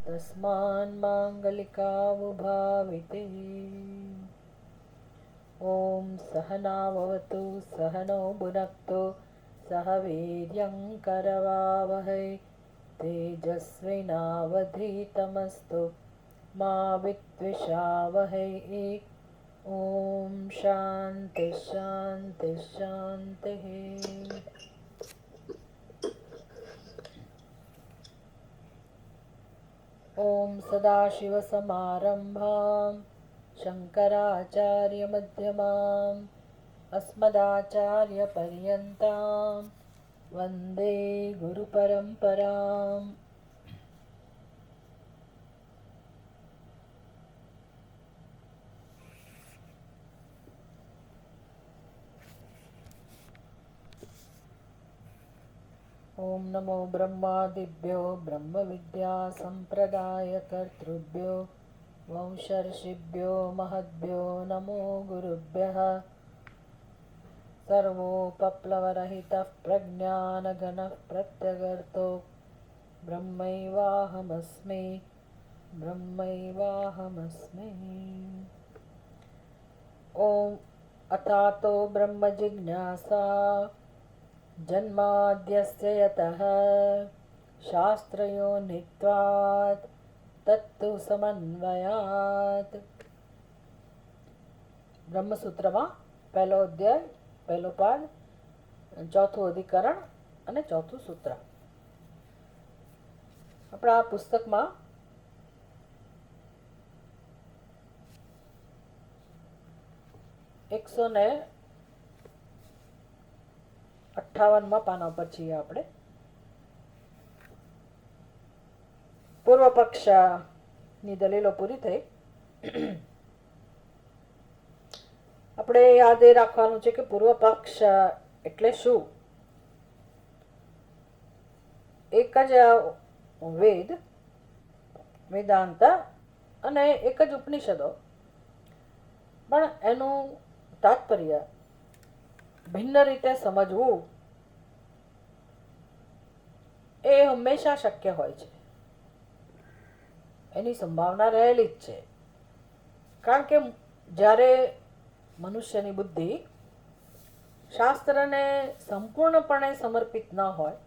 तस्मान् माङ्गलिकावुभाविते। ॐ सहनाववतु सहनौ भुनक्तु सह वीर्यं करवावहै तेजस्विनावधीतमस्तु मा विद्विषावहै। ॐ शान्ति शान्ति शान्तिः। ॐ सदाशिवसमारम्भां शङ्कराचार्यमध्यमाम् अस्मदाचार्यपर्यन्तां वन्दे गुरुपरम्पराम्। ॐ नमो ब्रह्मादिभ्यो ब्रह्मविद्यासम्प्रदायकर्तृभ्यो वंशर्षिभ्यो महद्भ्यो नमो गुरुभ्यः। सर्वोपप्लवरहितः प्रज्ञानघनः प्रत्यगर्तो ब्रह्मैवाहमस्मि ब्रह्मैवाहमस्मि। ॐ अथातो ब्रह्मजिज्ञासा जन्माद्यस्य यतः शास्त्रयोनित्वात् तत्तु समन्वयात्। બ્રહ્મસૂત્રમાં પહેલો અધ્યાય, પહેલો પાદ, ચોથું અધિકરણ અને ચોથું સૂત્ર. આપણા આ પુસ્તકમાં 158 પાના પર છીએ આપણે. પૂર્વ પક્ષની દલીલો પૂરી થઈ. આપણે યાદ એ રાખવાનું છે કે પૂર્વ પક્ષ એટલે શું? એક જ વેદ, વેદાંત અને એક જ ઉપનિષદો, પણ એનું તાત્પર્ય ભિન્ન રીતે સમજવું એ હંમેશા શક્ય હોય છે. એની સંભાવના રહેલી જ છે. કારણ કે જ્યારે મનુષ્યની બુદ્ધિ શાસ્ત્રને સંપૂર્ણપણે સમર્પિત ન હોય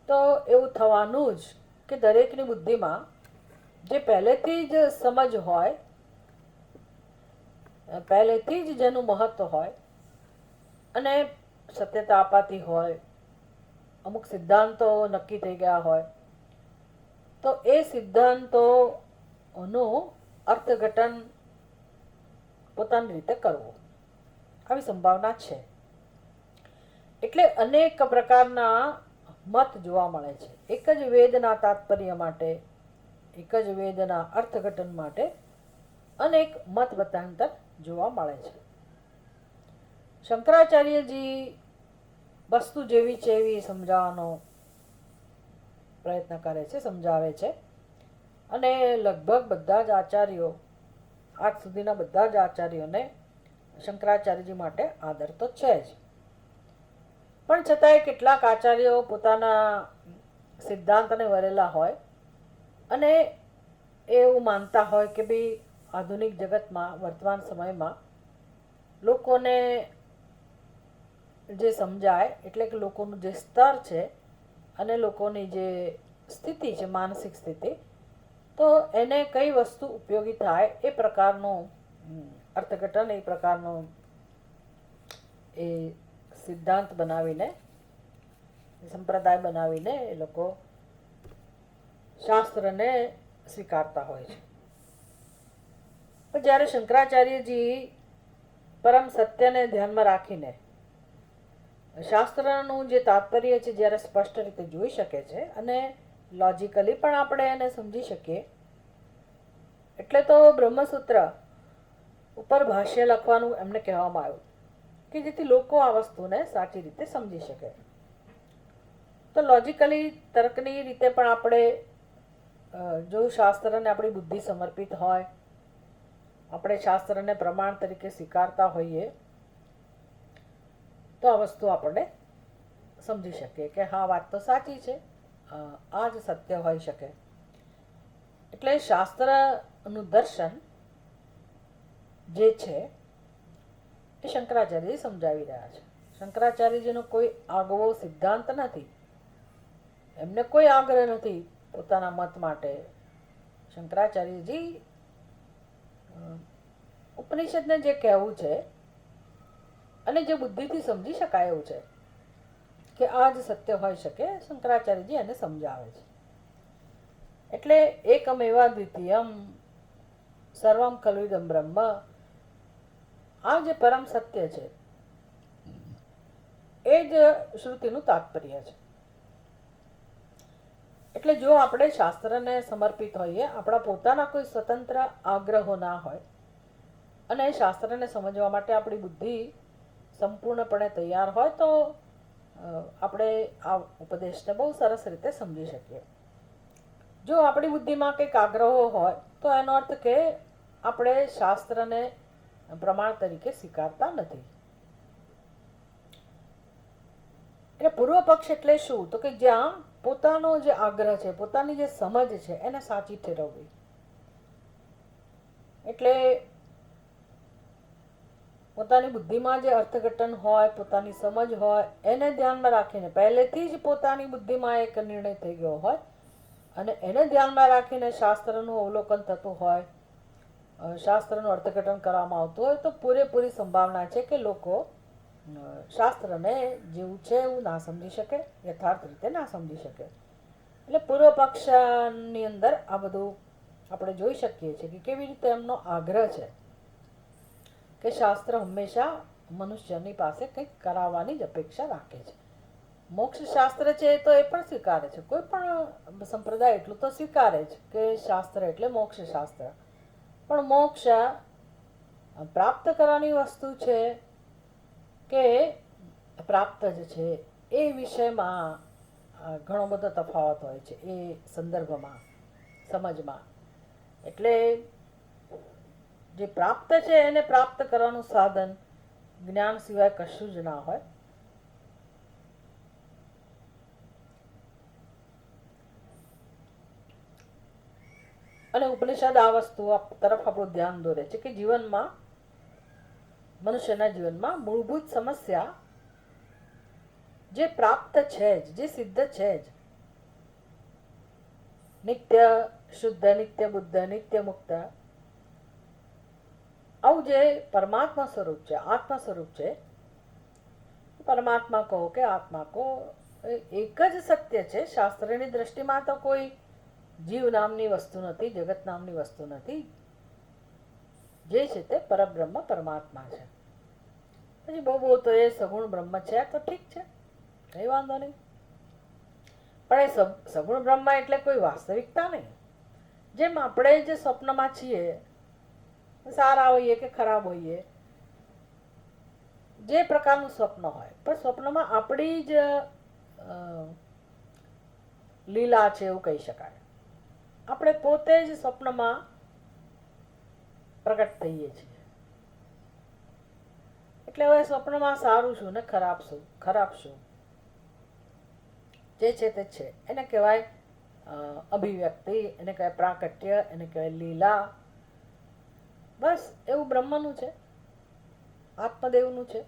તો એવું થવાનું જ કે દરેકની બુદ્ધિમાં જે પહેલેથી જ સમજ હોય, પહેલેથી જ જેનું મહત્વ હોય અને સત્યતા અપાતી હોય, અમુક સિદ્ધાંતો નક્કી થઈ ગયા હોય, તો એ સિદ્ધાંતોનું અર્થઘટન પોતાની રીતે કરવું, આવી સંભાવના છે. એટલે અનેક પ્રકારના મત જોવા મળે છે. એક જ વેદના તાત્પર્ય માટે, એક જ વેદના અર્થઘટન માટે અનેક મત મતાંતર જોવા મળે છે. શંકરાચાર્યજી વસ્તુ જેવી છે એવી સમજાવવાનો પ્રયત્ન કરે છે, સમજાવે છે. અને લગભગ બધા જ આચાર્યો, આજ સુધીના બધા જ આચાર્યોને શંકરાચાર્યજી માટે આદર તો છે જ. પણ છતાંય કેટલાક આચાર્યો પોતાના સિદ્ધાંતને વરેલા હોય અને એવું માનતા હોય કે ભાઈ આધુનિક જગતમાં, વર્તમાન સમયમાં લોકોને જે સમજાય, એટલે કે લોકોનું જે સ્તર છે અને લોકોની જે સ્થિતિ છે, માનસિક સ્થિતિ, તો એને કઈ વસ્તુ ઉપયોગી થાય એ પ્રકારનું અર્થઘટન, એ પ્રકારનો એ સિદ્ધાંત બનાવીને, સંપ્રદાય બનાવીને એ લોકો શાસ્ત્રને સ્વીકારતા હોય છે. પણ જ્યારે શંકરાચાર્યજી પરમ સત્યને ધ્યાનમાં રાખીને શાસ્ત્રનું જે તાત્પર્ય છે જ્યારે સ્પષ્ટ રીતે જોઈ શકે છે અને લોજિકલી પણ આપણે એને સમજી શકીએ, એટલે તો બ્રહ્મસૂત્ર ઉપર ભાષ્ય લખવાનું એમને કહેવામાં આવ્યું કે જેથી લોકો આ વસ્તુને સાચી રીતે સમજી શકે. તો લોજિકલી, તર્કની રીતે પણ આપણે જો શાસ્ત્રને આપણી બુદ્ધિ સમર્પિત હોય, આપણે શાસ્ત્રને પ્રમાણ તરીકે સ્વીકારતા હોઈએ, તો આ વસ્તુ આપણને સમજી શકીએ કે હા, વાત તો સાચી છે, આ જ સત્ય હોઈ શકે. એટલે શાસ્ત્રનું દર્શન જે છે એ શંકરાચાર્યજી સમજાવી રહ્યા છે. શંકરાચાર્યજીનો કોઈ આગવો સિદ્ધાંત નથી, એમને કોઈ આગ્રહ નથી પોતાના મત માટે. શંકરાચાર્યજી ઉપનિષદને જે કહેવું છે અને જે બુદ્ધિથી સમજી શકાય એવું છે કે આ જ સત્ય હોઈ શકે, શંકરાચાર્યજી એને સમજાવે છે. એટલે એકમેવા દ્વિતીયમ સર્વમ ખલુદમ બ્રહ્મ, આ જે પરમ સત્ય છે એ જ શ્રુતિનું તાત્પર્ય છે. એટલે જો આપણે શાસ્ત્રને સમર્પિત હોઈએ, આપણા પોતાના કોઈ સ્વતંત્ર આગ્રહો ના હોય અને શાસ્ત્રને સમજવા માટે આપણી બુદ્ધિ સંપૂર્ણપણે તૈયાર હોય તો આપણે આ ઉપદેશને બહુ સરસ રીતે સમજી શકીએ. જો આપણી બુદ્ધિમાં કંઈક આગ્રહો હોય તો એનો અર્થ કે આપણે શાસ્ત્રને પ્રમાણ તરીકે સ્વીકારતા નથી. એટલે પૂર્વ પક્ષ એટલે શું? તો કે જ્યાં પોતાનો જે આગ્રહ છે, પોતાની જે સમજ છે એને સાચી ઠેરવવી. એટલે પોતાની બુદ્ધિમાં જે અર્થઘટન હોય, પોતાની સમજ હોય, એને ધ્યાનમાં રાખીને પહેલેથી જ પોતાની બુદ્ધિમાં એક નિર્ણય થઈ ગયો હોય અને એને ધ્યાનમાં રાખીને શાસ્ત્રનું અવલોકન થતું હોય, શાસ્ત્રનું અર્થઘટન કરવામાં આવતું હોય તો પૂરેપૂરી સંભાવના છે કે લોકો શાસ્ત્રને જેવું છે એવું ના સમજી શકે, યથાર્થ રીતે ના સમજી શકે. એટલે પૂર્વ પક્ષની અંદર આ બધું આપણે જોઈ શકીએ છીએ કે કેવી રીતે એમનો આગ્રહ છે કે શાસ્ત્ર હંમેશા મનુષ્યની પાસે કંઈક કરાવવાની જ અપેક્ષા રાખે છે. મોક્ષ શાસ્ત્ર છે તો એ પણ સ્વીકારે છે, કોઈ પણ સંપ્રદાય એટલું તો સ્વીકારે છે કે શાસ્ત્ર એટલે મોક્ષ શાસ્ત્ર. પણ મોક્ષ પ્રાપ્ત કરવાની વસ્તુ છે કે પ્રાપ્ત જ છે એ વિષયમાં ઘણો બધો તફાવત હોય છે એ સંદર્ભમાં, સમજમાં. એટલે જે પ્રાપ્ત છે એને પ્રાપ્ત કરવાનું સાધન જ્ઞાન સિવાય કશું જ ના હોય. અને ઉપનિષદ આ વસ્તુ તરફ આપણું ધ્યાન દોરે છે કે જીવનમાં, મનુષ્યના જીવનમાં મૂળભૂત સમસ્યા જે પ્રાપ્ત છે જ, જે સિદ્ધ છે જ, નિત્ય શુદ્ધ, નિત્ય બુદ્ધ, નિત્ય મુક્ત, આવું જે પરમાત્મા સ્વરૂપ છે, આત્મા સ્વરૂપ છે, પરમાત્મા કહો કે આત્મા કહો, એક જ સત્ય છે. શાસ્ત્રની દ્રષ્ટિમાં તો કોઈ જીવ નામની વસ્તુ નથી, જગત નામની વસ્તુ નથી. જે છે તે પરબ્રહ્મ પરમાત્મા છે. પછી બહુ તો એ સગુણ બ્રહ્મ છે તો ઠીક છે, કઈ વાંધો નહીં. પણ એ સગુણ બ્રહ્મ એટલે કોઈ વાસ્તવિકતા નહીં. જેમ આપણે જે સ્વપ્નમાં છીએ, સારા હોઈએ કે ખરાબ હોઈએ, જે પ્રકારનું સ્વપ્ન હોય, પણ સ્વપ્નમાં આપણી જ લીલા છે એવું કહી શકાય. આપણે પોતે જ સ્વપ્નમાં પ્રગટ થઈએ છીએ. એટલે હવે સ્વપ્નમાં સારું શું ને ખરાબ શું, ખરાબ શું, જે છે તે છે. એને કહેવાય અભિવ્યક્તિ, એને કહેવાય પ્રાકટ્ય, એને કહેવાય લીલા. બસ એવું બ્રહ્મનું છે, આત્મદેવનું છે.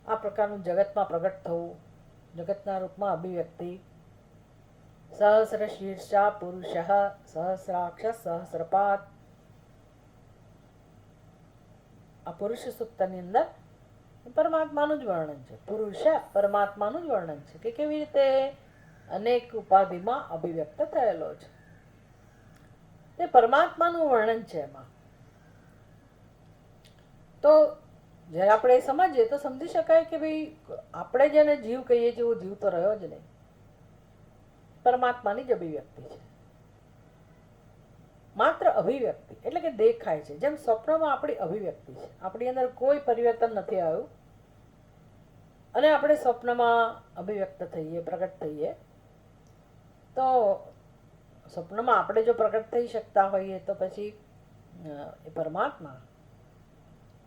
આ પ્રકારનું જગતમાં પ્રગટ થવું, જગતના રૂપમાં અભિવ્યક્તિ. સહસ્ર શીર્ષા પુરુષ, સહસ્રાક્ષ સહસ્રપાદ. આ પુરુષ સૂક્તની અંદર પરમાત્માનું જ વર્ણન છે. પુરુષ પરમાત્માનું જ વર્ણન છે કે કેવી રીતે અનેક ઉપાધિમાં અભિવ્યક્ત થયેલો છે. તે પરમાત્માનું વર્ણન છે એમાં. તો જ્યારે આપણે સમજીએ તો સમજી શકાય કે ભાઈ આપણે જેને જીવ કહીએ છીએ એવો જીવ તો રહ્યો જ નહીં, પરમાત્માની જ અભિવ્યક્તિ છે. માત્ર અભિવ્યક્તિ એટલે કે દેખાય છે. જેમ સ્વપ્નમાં આપણી અભિવ્યક્તિ છે, આપણી અંદર કોઈ પરિવર્તન નથી આવ્યું અને આપણે સ્વપ્નમાં અભિવ્યક્ત થઈએ, પ્રગટ થઈએ. તો સ્વપ્નમાં આપણે જો પ્રગટ થઈ શકતા હોઈએ તો પછી એ પરમાત્મા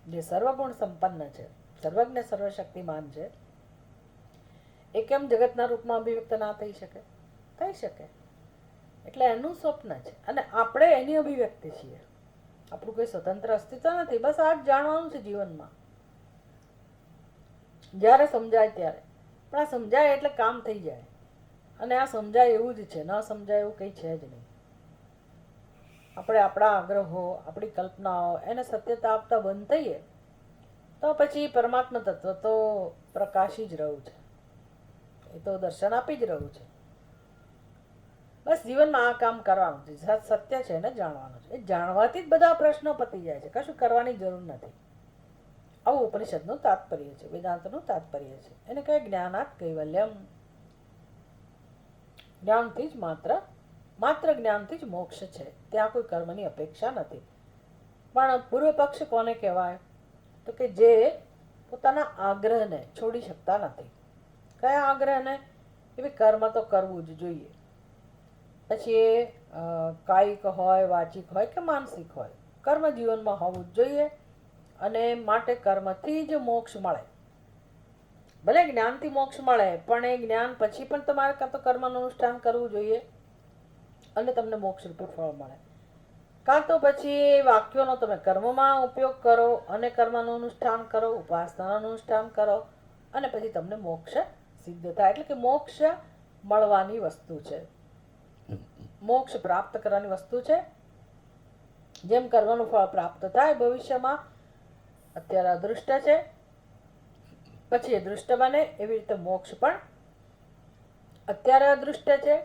જે સર્વગુણ સંપન્ન છે, સર્વજ્ઞ સર્વશક્તિમાન છે, એ કેમ જગતના રૂપમાં અભિવ્યક્ત ના થઈ શકે? થઈ શકે. એટલે એટલે એનું સ્વપ્ન છે અને આપણે એની અભિવ્યક્તિ છીએ. આપણું કોઈ સ્વતંત્ર અસ્તિત્વ નથી. બસ આ જ જાણવાનું છે જીવનમાં, જ્યારે સમજાય ત્યારે. પણ આ સમજાય એટલે કામ થઈ જાય. અને આ સમજાય એવું જ છે, ન સમજાય એવું કંઈ છે જ નહીં. આપણે આપણા આગ્રહો, આપણી કલ્પનાઓ એને સત્યતા આપતા બંધ થઈએ તો પછી પરમાત્મા તત્વ તો પ્રકાશી જ રહ્યું છે, એ તો દર્શન આપી જ રહ્યું છે. બસ જીવનમાં આ કામ કરવાનું છે, સત્ય છે એને જાણવાનું છે. એ જાણવાથી જ બધા પ્રશ્નો પતી જાય છે, કશું કરવાની જરૂર નથી. આવું ઉપનિષદનું તાત્પર્ય છે, વેદાંતનું તાત્પર્ય છે. એને કહે જ્ઞાનાત કૈવલ્યમ. જ્ઞાનથી જ માત્ર જ્ઞાનથી જ મોક્ષ છે. ત્યાં કોઈ કર્મની અપેક્ષા નથી. પણ પૂર્વ પક્ષ કોને કહેવાય? તો કે જે પોતાના આગ્રહને છોડી શકતા નથી. કયા આગ્રહને? કે કર્મ તો કરવું જ જોઈએ. પછી એ કાયિક હોય, વાચિક હોય કે માનસિક હોય, કર્મ જીવનમાં હોવું જ જોઈએ. અને માટે કર્મથી જ મોક્ષ મળે. ભલે જ્ઞાનથી મોક્ષ મળે, પણ એ જ્ઞાન પછી પણ તમારે કાં તો કર્મનું અનુષ્ઠાન કરવું જોઈએ અને તમને મોક્ષ રૂપે ફળ મળે. કાં તો પછી વાક્યોનો તમે કર્મમાં ઉપયોગ કરો અને કર્મનું અનુષ્ઠાન કરો, ઉપાસનાનું અનુષ્ઠાન કરો અને પછી તમને મોક્ષ સિદ્ધ થાય. એટલે કે મોક્ષ મળવાની વસ્તુ છે, મોક્ષ પ્રાપ્ત કરવાની વસ્તુ છે. જેમ કર્મનું ફળ પ્રાપ્ત થાય ભવિષ્યમાં, અત્યારે અદૃષ્ટ છે, પછી એ દૃષ્ટ બને, એવી રીતે મોક્ષ પણ અત્યારે અદૃષ્ટ છે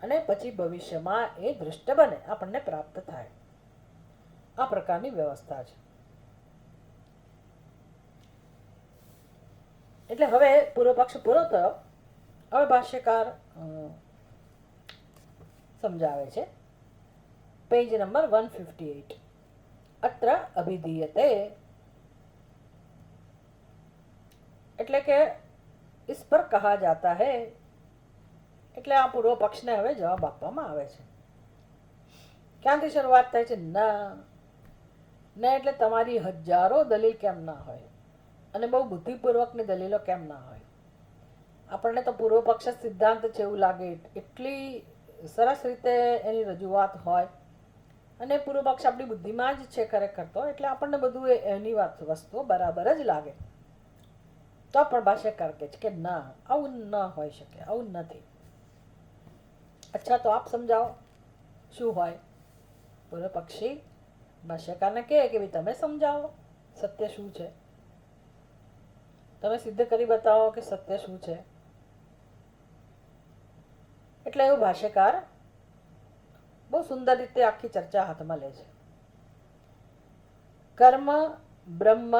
અને પછી ભવિષ્યમાં એ દૃષ્ટ બને, આપણને પ્રાપ્ત થાય. આ પ્રકારની વ્યવસ્થા છે. એટલે હવે પૂર્વ પક્ષ પૂરો થયો. હવે ભાષ્યકાર સમજાવે છે, પેજ નંબર 158. અત્ર અભિધીયતે, એટલે કે इस पर कहा जाता है. એટલે આ પૂર્વ પક્ષને હવે જવાબ આપવામાં આવે છે. ક્યાંથી શરૂઆત થાય છે? ન એટલે તમારી હજારો દલીલ કેમ ના હોય અને બહુ બુદ્ધિપૂર્વકની દલીલો કેમ ના હોય. આપણને તો પૂર્વ પક્ષ સિદ્ધાંત છે એવું લાગે, એટલી સરસ રીતે એની રજૂઆત હોય અને પૂર્વ પક્ષ આપણી બુદ્ધિમાં જ છે ખરેખર તો, એટલે આપણને બધું એની વસ્તુઓ બરાબર જ લાગે. તો પણ ભાષ્યકાર કહે છે કે ના, આવું ન હોઈ શકે, આવું નથી. અચ્છા, તો આપ સમજાવો શું હોય? પૂર્વ પક્ષી ભાષ્યકારને કહે કે ભાઈ તમે સમજાવો સત્ય શું છે, તમે સિદ્ધ કરી બતાવો કે સત્ય શું છે. એટલે એવું ભાષ્યકાર બહુ સુંદર રીતે આખી ચર્ચા હાથમાં લે છે. કર્મ બ્રહ્મ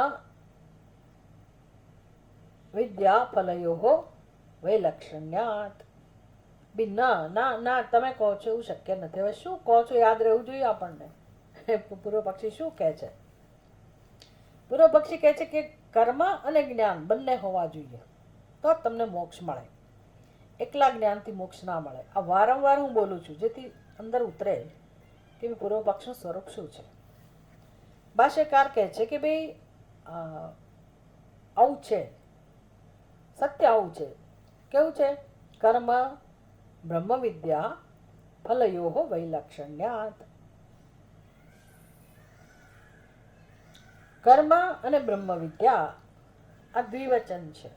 વિદ્યા ફલયો વૈલક્ષણ્યાત. બી ના તમે કહો છો એવું શક્ય નથી. હવે શું કહો છો યાદ રહેવું જોઈએ આપણને. પૂર્વ પક્ષી શું કહે છે? પૂર્વ પક્ષી કહે છે કે કર્મ અને જ્ઞાન બંને હોવા જોઈએ તો તમને મોક્ષ મળે. એકલા જ્ઞાનથી મોક્ષ ના મળે. આ વારંવાર હું બોલું છું જેથી અંદર ઉતરે કે પૂર્વ પક્ષનું સ્વરૂપ શું છે. ભાષ્યકાર કહે છે કે ભાઈ આવું છે, સત્ય આવું છે. કેવું છે? કર્મ બ્રહ્મ વિદ્યા ફલયો વૈલક્ષણ્યાત. કર્મ અને બ્રહ્મ વિદ્યા આ દ્વિવચન છે,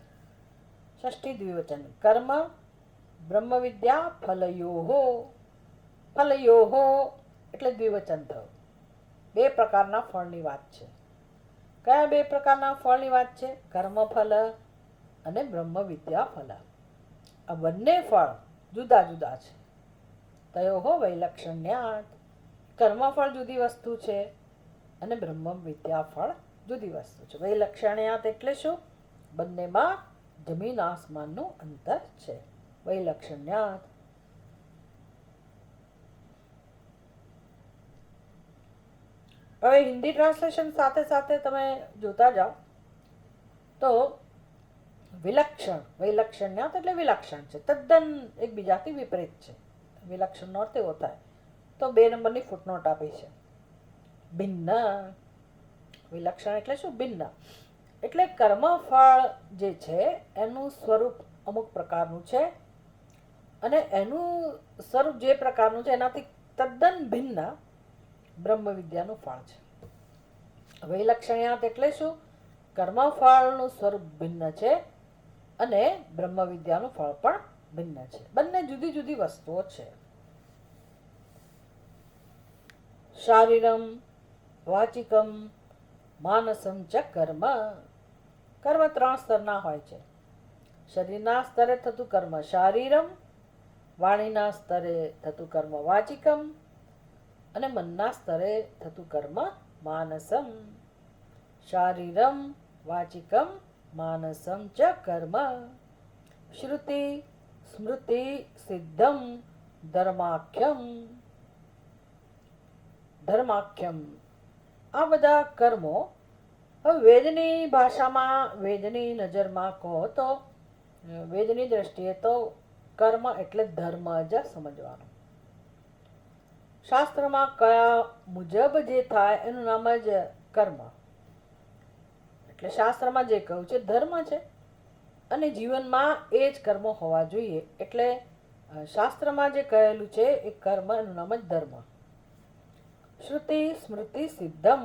ષષ્ઠી દ્વિવચન. કર્મ બ્રહ્મ વિદ્યા ફલયો એટલે દ્વિવચન થયું. બે પ્રકારના ફળની વાત છે. કયા બે પ્રકારના ફળની વાત છે? કર્મફલ અને બ્રહ્મ વિદ્યા ફલ. આ બંને ફળ જુદા જુદા છે. તયો વૈલક્ષણ્યાત. કર્મફળ જુદી વસ્તુ છે અને બ્રહ્મ વિદ્યા ફળ જુદી વસ્તુ છે. વૈલક્ષણ્યાત એટલે શું? બંનેમાં જમીન આસમાનનું અંતર છે. વૈલક્ષણ્યાત. હવે હિન્દી ટ્રાન્સલેશન સાથે સાથે તમે જોતા જાઓ તો વિલક્ષણ, વૈલક્ષણ્યાત એટલે વિલક્ષણ છે, તદ્દન એકબીજાથી વિપરીત છે. વિલક્ષણનો અર્થ એવો થાય. તો 2 નંબરની ફૂટનોટ આપી છે. ભિન્ન. વિલક્ષણ એટલે શું? ભિન્ન. એટલે કર્મફળ જે છે એનું સ્વરૂપ અમુક પ્રકારનું છે અને એનું સ્વરૂપ જે પ્રકારનું છે એનાથી તદ્દન ભિન્ન બ્રહ્મ વિદ્યાનું ફળ છે. વૈલક્ષણ્યાત એટલે શું? કર્મફળનું સ્વરૂપ ભિન્ન છે અને બ્રહ્મ વિદ્યાનું ફળ પણ ભિન્ન છે. બંને જુદી જુદી વસ્તુઓ છે. શારીરમ વાચિકમ માનસમ ચ કર્મ. કર્મ 3 સ્તરના હોય છે. શરીરના સ્તરે થતું કર્મ શારીરમ, વાણીના સ્તરે થતું કર્મ વાચિકમ અને મનના સ્તરે થતું કર્મ માનસમ. શારીરમ વાચિકમ માનસમ ચ કર્મ શ્રુતિ સ્મૃતિ સિદ્ધમ ધર્માખ્યમ. ધર્માખ્યમ આ બધા કર્મો હવે વેદની ભાષામાં, વેદની નજરમાં કહો તો, વેદની દ્રષ્ટિએ તો કર્મ એટલે ધર્મ જ સમજવાનું. શાસ્ત્રમાં કયા મુજબ જે થાય એનું નામ જ કર્મ. એટલે શાસ્ત્રમાં જે કહ્યું છે ધર્મ છે અને જીવનમાં એ જ કર્મ હોવા જોઈએ. એટલે શાસ્ત્રમાં જે કહેલું છે એ કર્મ એનું નામ જ ધર્મ. શ્રુતિ સ્મૃતિ સિદ્ધમ,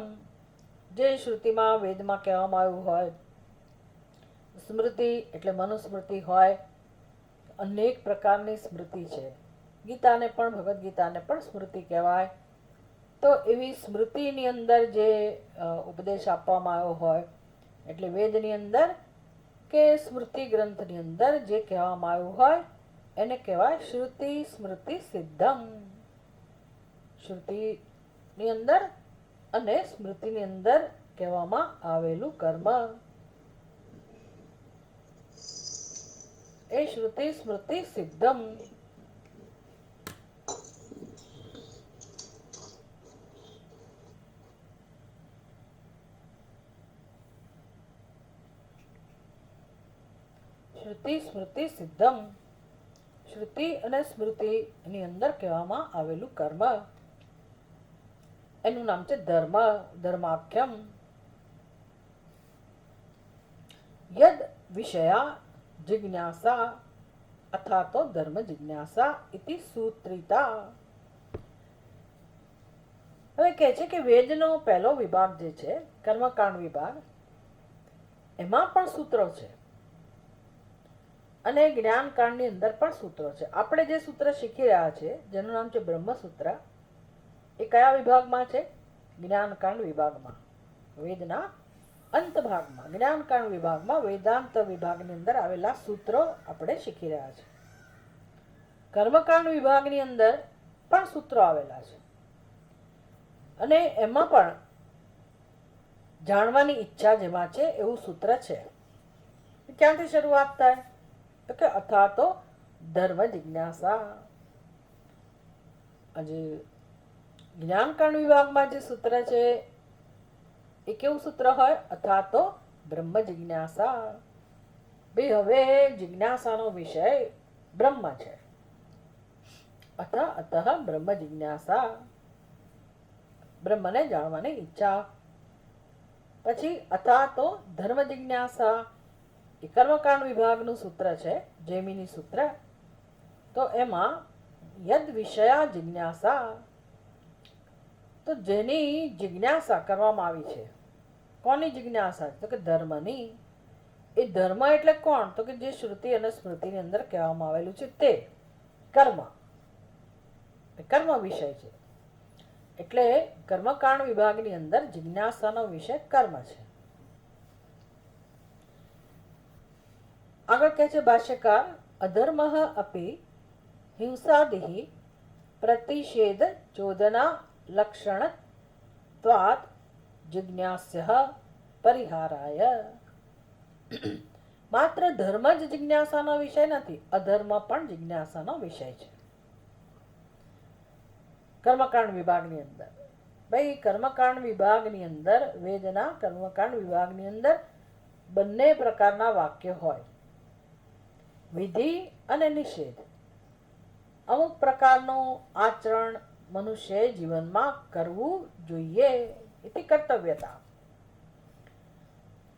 જે શ્રુતિમાં વેદમાં કહેવામાં આવ્યું હોય. સ્મૃતિ એટલે મનુસ્મૃતિ હોય. અનેક પ્રકારની સ્મૃતિ છે. ગીતાને પણ, ભગવદ્ ગીતાને પણ સ્મૃતિ કહેવાય. તો એવી સ્મૃતિની અંદર જે ઉપદેશ આપવામાં આવ્યો હોય, એટલે વેદની અંદર કે સ્મૃતિ ગ્રંથની અંદર જે કહેવામાં આવ્યું હોય એને કહેવાય શ્રુતિ સ્મૃતિ સિદ્ધમ. શ્રુતિની અંદર અને સ્મૃતિની અંદર કહેવામાં આવેલું કર્મ એ શ્રુતિ સ્મૃતિ સિદ્ધમ. શ્રુતિ સ્મૃતિ સિદ્ધમ. શ્રુતિ અને સ્મૃતિની અંદર કહેવામાં આવેલું કર્મ એનું નામ છે ધર્મ. ધર્માખ્યમ. યદ વિષયા જિજ્ઞાસા અથવા તો ધર્મ જિજ્ઞાસા ઇતિ સૂત્રિતા. હવે કહે છે કે વેદનો પહેલો વિભાગ જે છે કર્મકાંડ વિભાગ, એમાં પણ સૂત્રો છે અને જ્ઞાનકાંડની અંદર પણ સૂત્રો છે. આપણે જે સૂત્ર શીખી રહ્યા છે જેનું નામ છે બ્રહ્મસૂત્ર, એ કયા વિભાગમાં છે? જ્ઞાનકાંડ વિભાગમાં. વેદના અંત ભાગમાં જ્ઞાનકાંડ વિભાગમાં વેદાંત વિભાગની અંદર આવેલા સૂત્રો આપણે શીખી રહ્યા છે. કર્મકાંડ વિભાગની અંદર પણ સૂત્રો આવેલા છે અને એમાં પણ જાણવાની ઈચ્છા જેમાં છે એવું સૂત્ર છે. ક્યાંથી શરૂઆત થાય? તો કે અથવા તો ધર્મ જિજ્ઞાસા. આજે જ્ઞાનકાંડ વિભાગમાં જે સૂત્ર છે એ કેવું સૂત્ર હોય? અથવા તો બ્રહ્મ જિજ્ઞાસા. ભાઈ હવે જિજ્ઞાસાનો વિષય બ્રહ્મ છે. અતઃ બ્રહ્મ જિજ્ઞાસા, બ્રહ્મને જાણવાની ઈચ્છા. પછી અથવા તો ધર્મ જિજ્ઞાસા, એ કર્મકાંડ વિભાગનું સૂત્ર છે, જૈમિની સૂત્ર. તો એમાં યદ વિષયા જિજ્ઞાસા, તો જેની જિજ્ઞાસા કરવામાં આવી છે. કોની જિજ્ઞાસા? તો કે ધર્મની. એ ધર્મ એટલે કોણ? તો કે જે શ્રુતિ અને સ્મૃતિની અંદર કહેવામાં આવેલું છે તે કર્મ. કર્મ વિષય છે. એટલે કર્મકાંડ વિભાગની અંદર જિજ્ઞાસાનો વિષય કર્મ છે. આગળ કહે છે ભાષ્યકાર, અધર્મ અપી હિંસાદિ પ્રતિષેધ ચોદના લક્ષણ ત્વાત જિજ્ઞાસ્ય પરિહારાય. માત્ર ધર્મ જ જિજ્ઞાસાનો વિષય નથી, અધર્મ પણ જિજ્ઞાસાનો વિષય છે કર્મકાંડ વિભાગની અંદર. ભાઈ કર્મકાંડ વિભાગની અંદર, વેદના કર્મકાંડ વિભાગની અંદર બંને પ્રકારના વાક્ય હોય, વિધિ અને નિષેધ. અમુક પ્રકારનું આચરણ મનુષ્ય જીવનમાં કરવું જોઈએ, એથી કર્તવ્યતા.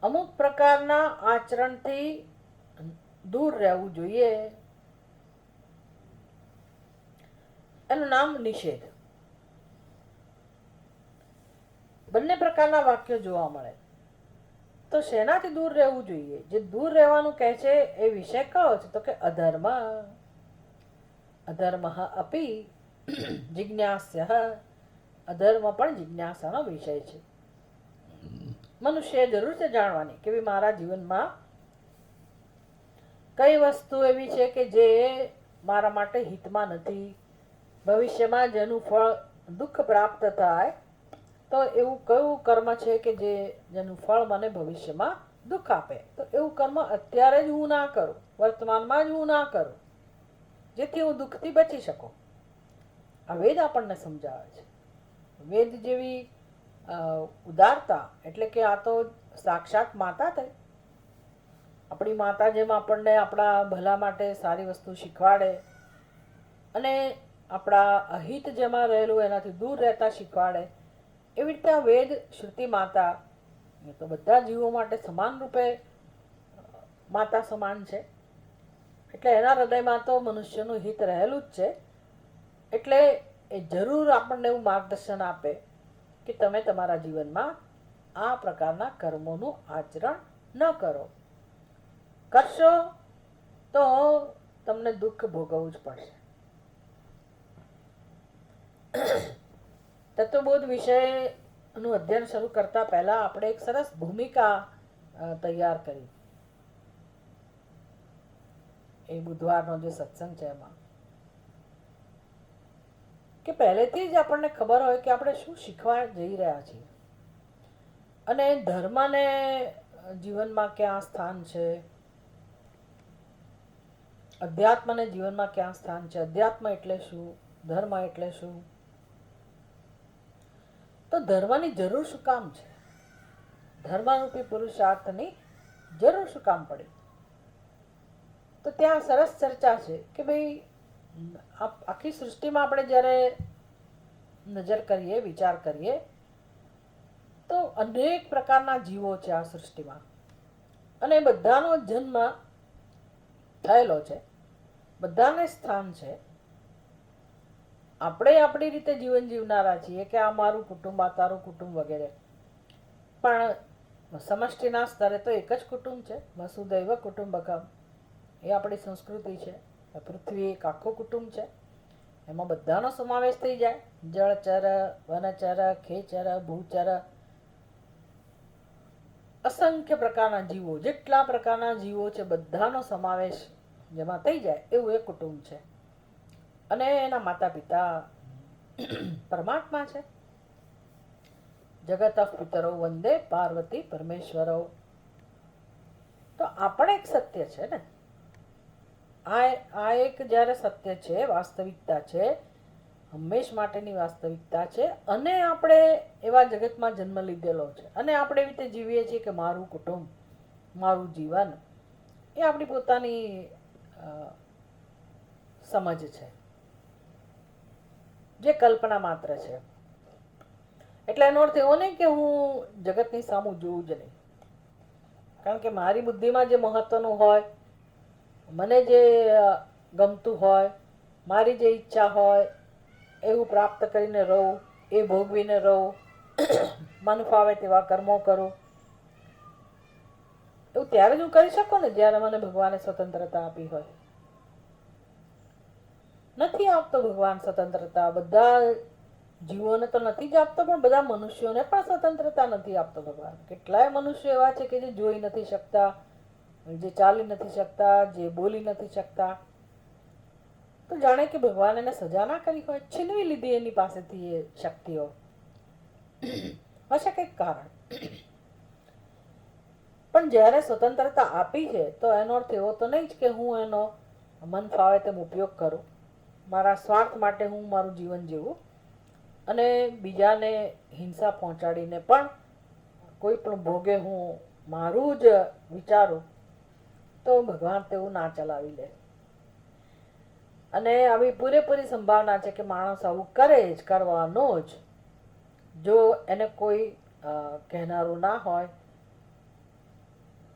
અમુક પ્રકારના આચરણથી દૂર રહેવું જોઈએ. એનું નામ નિષેધ. બંને પ્રકારના વાક્યો જોવા મળે. તો શેનાથી દૂર રહેવું જોઈએ? જે દૂર રહેવાનું કહે છે એ વિષય કયો છે? તો કે અધર્મ. અધર્મ અપી જિજ્ઞાસ્ય. અધર્મ પણ જિજ્ઞાસાનો વિષય છે. મનુષ્ય જરૂર છે જાણવાની કે ભાઈ મારા જીવનમાં કઈ વસ્તુ એવી છે કે જે મારા માટે હિતમાં નથી, ભવિષ્યમાં જેનું ફળ દુઃખ પ્રાપ્ત થાય, તો એવું કયું કર્મ છે કે જેનું ફળ મને ભવિષ્યમાં દુઃખ આપે. તો એવું કર્મ અત્યારે જ હું ના કરું, વર્તમાનમાં જ હું ના કરું, જેથી હું દુઃખથી બચી શકું. આ વેદ આપણને સમજાવે છે. વેદ જેવી ઉદારતા, એટલે કે આ તો સાક્ષાત માતા થઈ. આપણી માતા જેમ આપણને આપણા ભલા માટે સારી વસ્તુ શીખવાડે અને આપણા અહિત જેમાં રહેલું એનાથી દૂર રહેતા શીખવાડે, એવી રીતે આ વેદ શ્રુતિ માતા એ તો બધા જીવો માટે સમાન રૂપે માતા સમાન છે. એટલે એના હૃદયમાં તો મનુષ્યનું હિત રહેલું જ છે. એટલે એ જરૂર આપણને એવું માર્ગદર્શન આપે કે તમે તમારા જીવનમાં આ પ્રકારના કર્મોનું આચરણ ન કરો. કરશો તો તમને દુઃખ ભોગવવું જ પડશે. તત્વબોધ વિષયનું અધ્યયન શરૂ કરતા પહેલા આપણે એક સરસ ભૂમિકા તૈયાર કરી. એ બુધવારનો જે સત્સંગ છે એમાં કે પહેલેથી જ આપણને ખબર હોય કે આપણે શું શીખવા જઈ રહ્યા છીએ અને ધર્મને જીવનમાં ક્યાં સ્થાન છે, અધ્યાત્મને જીવનમાં ક્યાં સ્થાન છે, અધ્યાત્મ એટલે શું, ધર્મ એટલે શું, તો ધર્મની જરૂર શું કામ છે, ધર્મરૂપી પુરુષાર્થની જરૂર શું કામ પડી. તો ત્યાં સરસ ચર્ચા છે કે ભાઈ આખી સૃષ્ટિમાં આપણે જ્યારે નજર કરીએ, વિચાર કરીએ, તો અનેક પ્રકારના જીવો છે આ સૃષ્ટિમાં અને બધાનો જન્મ થયેલો છે, બધાને સ્થાન છે. આપણે આપણી રીતે જીવન જીવનારા છીએ કે આ મારું કુટુંબ, આ તારું કુટુંબ વગેરે, પણ સમષ્ટિના સ્તરે તો એક જ કુટુંબ છે. વસુદૈવ કુટુંબકમ એ આપણી સંસ્કૃતિ છે. પૃથ્વી એક આખું કુટુંબ છે, એમાં બધાનો સમાવેશ થઈ જાય. જળચર, વનચર, ખેચર, ભૂચર, અસંખ્ય પ્રકારના જીવો, જેટલા પ્રકારના જીવો છે બધાનો સમાવેશ જેમાં થઈ જાય એવું એક કુટુંબ છે. અને એના માતા પિતા પરમાત્મા છે. જગત પિતરો વંદે પાર્વતી પરમેશ્વરો. તો આ પણ એક સત્ય છે ને. આ એક જ્યારે સત્ય છે, વાસ્તવિકતા છે, હંમેશ માટેની વાસ્તવિકતા છે. અને આપણે એવા જગતમાં જન્મ લીધેલો છે અને આપણે એવી રીતે જીવીએ છીએ કે મારું કુટુંબ, મારું જીવન, એ આપણી પોતાની સમજ છે, જે કલ્પના માત્ર છે. એટલે એનો અર્થ એવો નહીં કે હું જગતની સામું જોઉં જ નહીં, કારણ કે મારી બુદ્ધિમાં જે મહત્વનું હોય, મને જે ગમતું હોય, મારી જે ઈચ્છા હોય એવું પ્રાપ્ત કરીને રહું, એ ભોગવીને રહું, મન ફાવે તેવા કર્મો કરું, એવું ત્યારે જ હું કરી શકું ને જ્યારે મને ભગવાને સ્વતંત્રતા આપી હોય. નથી આપતો ભગવાન સ્વતંત્રતા. બધા જીવોને તો નથી જ આપતો, પણ બધા મનુષ્યોને પણ સ્વતંત્રતા નથી આપતો ભગવાન. કેટલાય મનુષ્યો એવા છે કે જે જોઈ નથી શકતા, જે ચાલી નથી શકતા, જે બોલી નથી શકતા. તો જાણે કે ભગવાન એને સજા ના કરી હોય, છીનવી લીધી એની પાસેથી એ શક્તિઓ. હશે કંઈક કારણ. પણ જ્યારે સ્વતંત્રતા આપી છે તો એનો અર્થ એવો તો નહીં જ કે હું એનો મન ફાવે તેમ ઉપયોગ કરું, મારા સ્વાર્થ માટે હું મારું જીવન જીવું અને બીજાને હિંસા પહોંચાડીને પણ કોઈ પણ ભોગે હું મારું જ વિચારું, તો ભગવાન તેવું ના ચલાવી લે. અને આવી પૂરેપૂરી સંભાવના છે કે માણસ આવું કરે જ, કરવાનો જ. જો એને કોઈ કહેનારું ના હોય,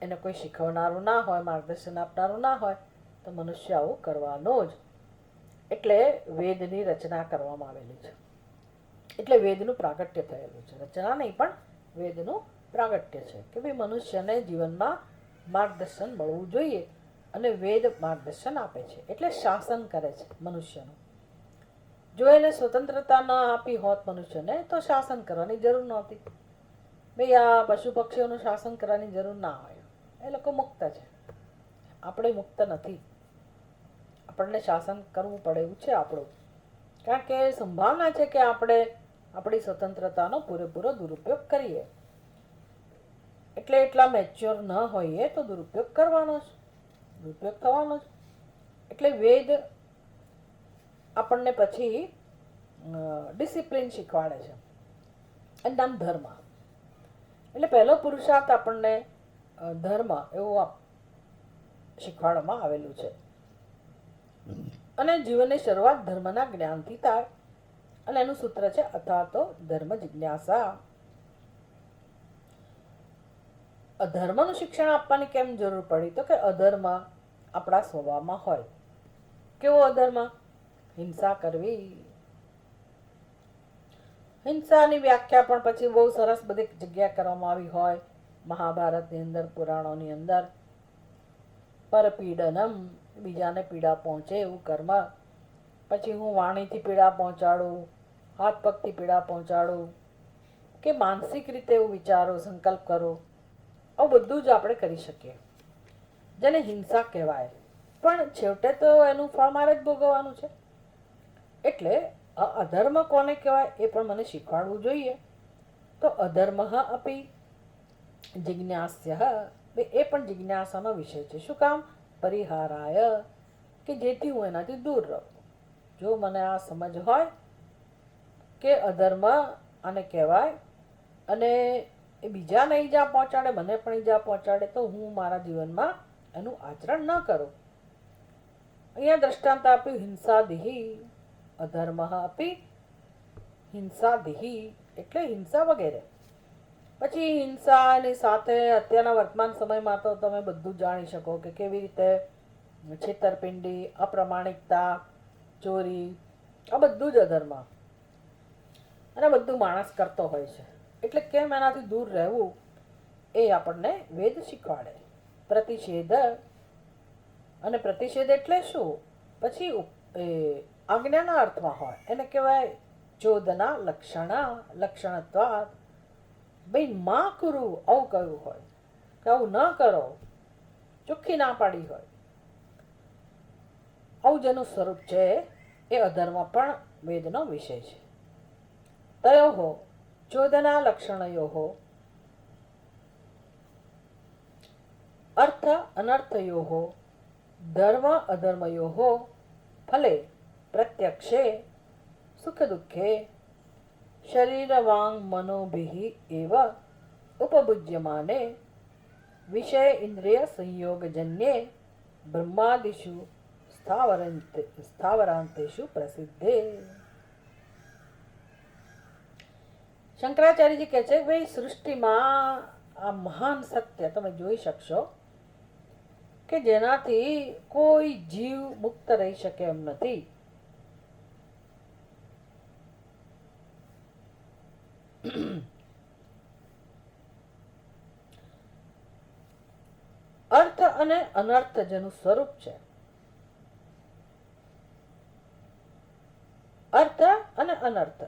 એને કોઈ શીખવનારું ના હોય, માર્ગદર્શન આપનારું ના હોય, તો મનુષ્ય આવું કરવાનો જ. એટલે વેદની રચના કરવામાં આવેલી છે. એટલે વેદનું પ્રાગટ્ય થયેલું છે. રચના નહીં, પણ વેદનું પ્રાગટ્ય છે કે ભાઈ મનુષ્યને જીવનમાં માર્ગદર્શન મળવું જોઈએ, અને વેદ માર્ગદર્શન આપે છે. એટલે શાસન કરે છે મનુષ્યનું. જો એને સ્વતંત્રતા ન આપી હોત મનુષ્યને, તો શાસન કરવાની જરૂર નહોતી. ભાઈ આ પશુ પક્ષીઓનું શાસન કરવાની જરૂર ના હોય. એ લોકો મુક્ત છે, આપણે મુક્ત નથી. આપણને શાસન કરવું પડે એવું છે આપણું. કારણ કે સંભાવના છે કે આપણે આપણી સ્વતંત્રતાનો પૂરેપૂરો દુરુપયોગ કરીએ. એટલે એટલા મેચ્યોર ન હોઈએ તો દુરુપયોગ કરવાનો જ, દુરુપયોગ થવાનો જ. એટલે વેદ આપણને પછી ડિસિપ્લિન શીખવાડે છે. એનું નામ ધર્મ. એટલે પહેલો પુરુષાર્થ આપણને ધર્મ એવું શીખવાડવામાં આવેલું છે. અને જીવનની શરૂઆત ધર્મના જ્ઞાનથી થાય. અને એનું સૂત્ર છે અથવા તો ધર્મ જિજ્ઞાસા. અધર્મનું શિક્ષણ આપવાની કેમ જરૂર પડી? તો કે અધર્મ આપણા સ્વભાવમાં હોય. કેવો અધર્મ? હિંસા કરવી. હિંસાની વ્યાખ્યા પણ પછી બહુ સરસ બધી જગ્યા કરવામાં આવી હોય. મહાભારતની અંદર, પુરાણોની અંદર. પરપીડનમ, બીજાને પીડા પહોંચે એવું કર્મ. પછી હું વાણીથી પીડા પહોંચાડું, હાથ પગથી પીડા પહોંચાડું, કે માનસિક રીતે એવું વિચારો, સંકલ્પ કરો. આવું બધું જ આપણે કરી શકીએ, જેને હિંસા કહેવાય. પણ છેવટે તો એનું ફળ મારે જ ભોગવવાનું છે. એટલે અધર્મ કોને કહેવાય એ પણ મને શીખવાડવું જોઈએ. તો અધર્મ અપી જિજ્ઞાસ્ય, એ પણ જિજ્ઞાસાનો વિષય છે. શું કામ? પરિહારાય, કે જેથી હું એનાથી દૂર રહું. જો મને આ સમજ હોય કે અધર્મ આને કહેવાય, અને એ બીજાને ઈજા પહોંચાડે, મને પણ ઈજા પહોંચાડે, તો હું મારા જીવનમાં એનું આચરણ ન કરું. અહીંયા દ્રષ્ટાંત આપ્યું હિંસાદિહી. અધર્મ અપી હિંસાદિહી, એટલે હિંસા વગેરે. પછી હિંસાની સાથે અત્યારના વર્તમાન સમયમાં તો તમે બધું જાણી શકો કે કેવી રીતે છેતરપિંડી, અપ્રમાણિકતા, ચોરી, આ બધું જ અધર્મ. અને બધું માણસ કરતો હોય છે. એટલે કેમ એનાથી દૂર રહેવું એ આપણને વેદ શીખવાડે. પ્રતિષેધ, અને પ્રતિષેધ એટલે શું? પછી એ આજ્ઞાના અર્થમાં હોય. એને કહેવાય ચોદના લક્ષણા, લક્ષણત્વાદ. ભાઈ માં કરું આવું કહ્યું હોય, કે આવું ન કરો, ચોખ્ખી ના પાડી હોય. આવું જેનું સ્વરૂપ છે એ અધર્મ પણ વેદનો વિષય છે. તયોઃ ચોદના લક્ષણયોઃ અર્થ અનર્થયોઃ ધર્મ અધર્મયોઃ ફલે પ્રત્યક્ષે સુખ દુઃખે શરીર વાંગ મનોભિઃ એવ ઉપભુજ્યમાને વિષય ઇન્દ્રિય સંયોગજન્યે બ્રહ્માદિષુ સ્થાવરાંતેષુ પ્રસિદ્ધે. શંકરાચાર્યજી કહે છે કે ભાઈ સૃષ્ટિમાં આ મહાન સત્ય તમે જોઈ શકશો કે જેનાથી કોઈ જીવ મુક્ત રહી શકે એમ નથી. અર્થ અને અનર્થ જેનું સ્વરૂપ છે. અર્થ અને અનર્થ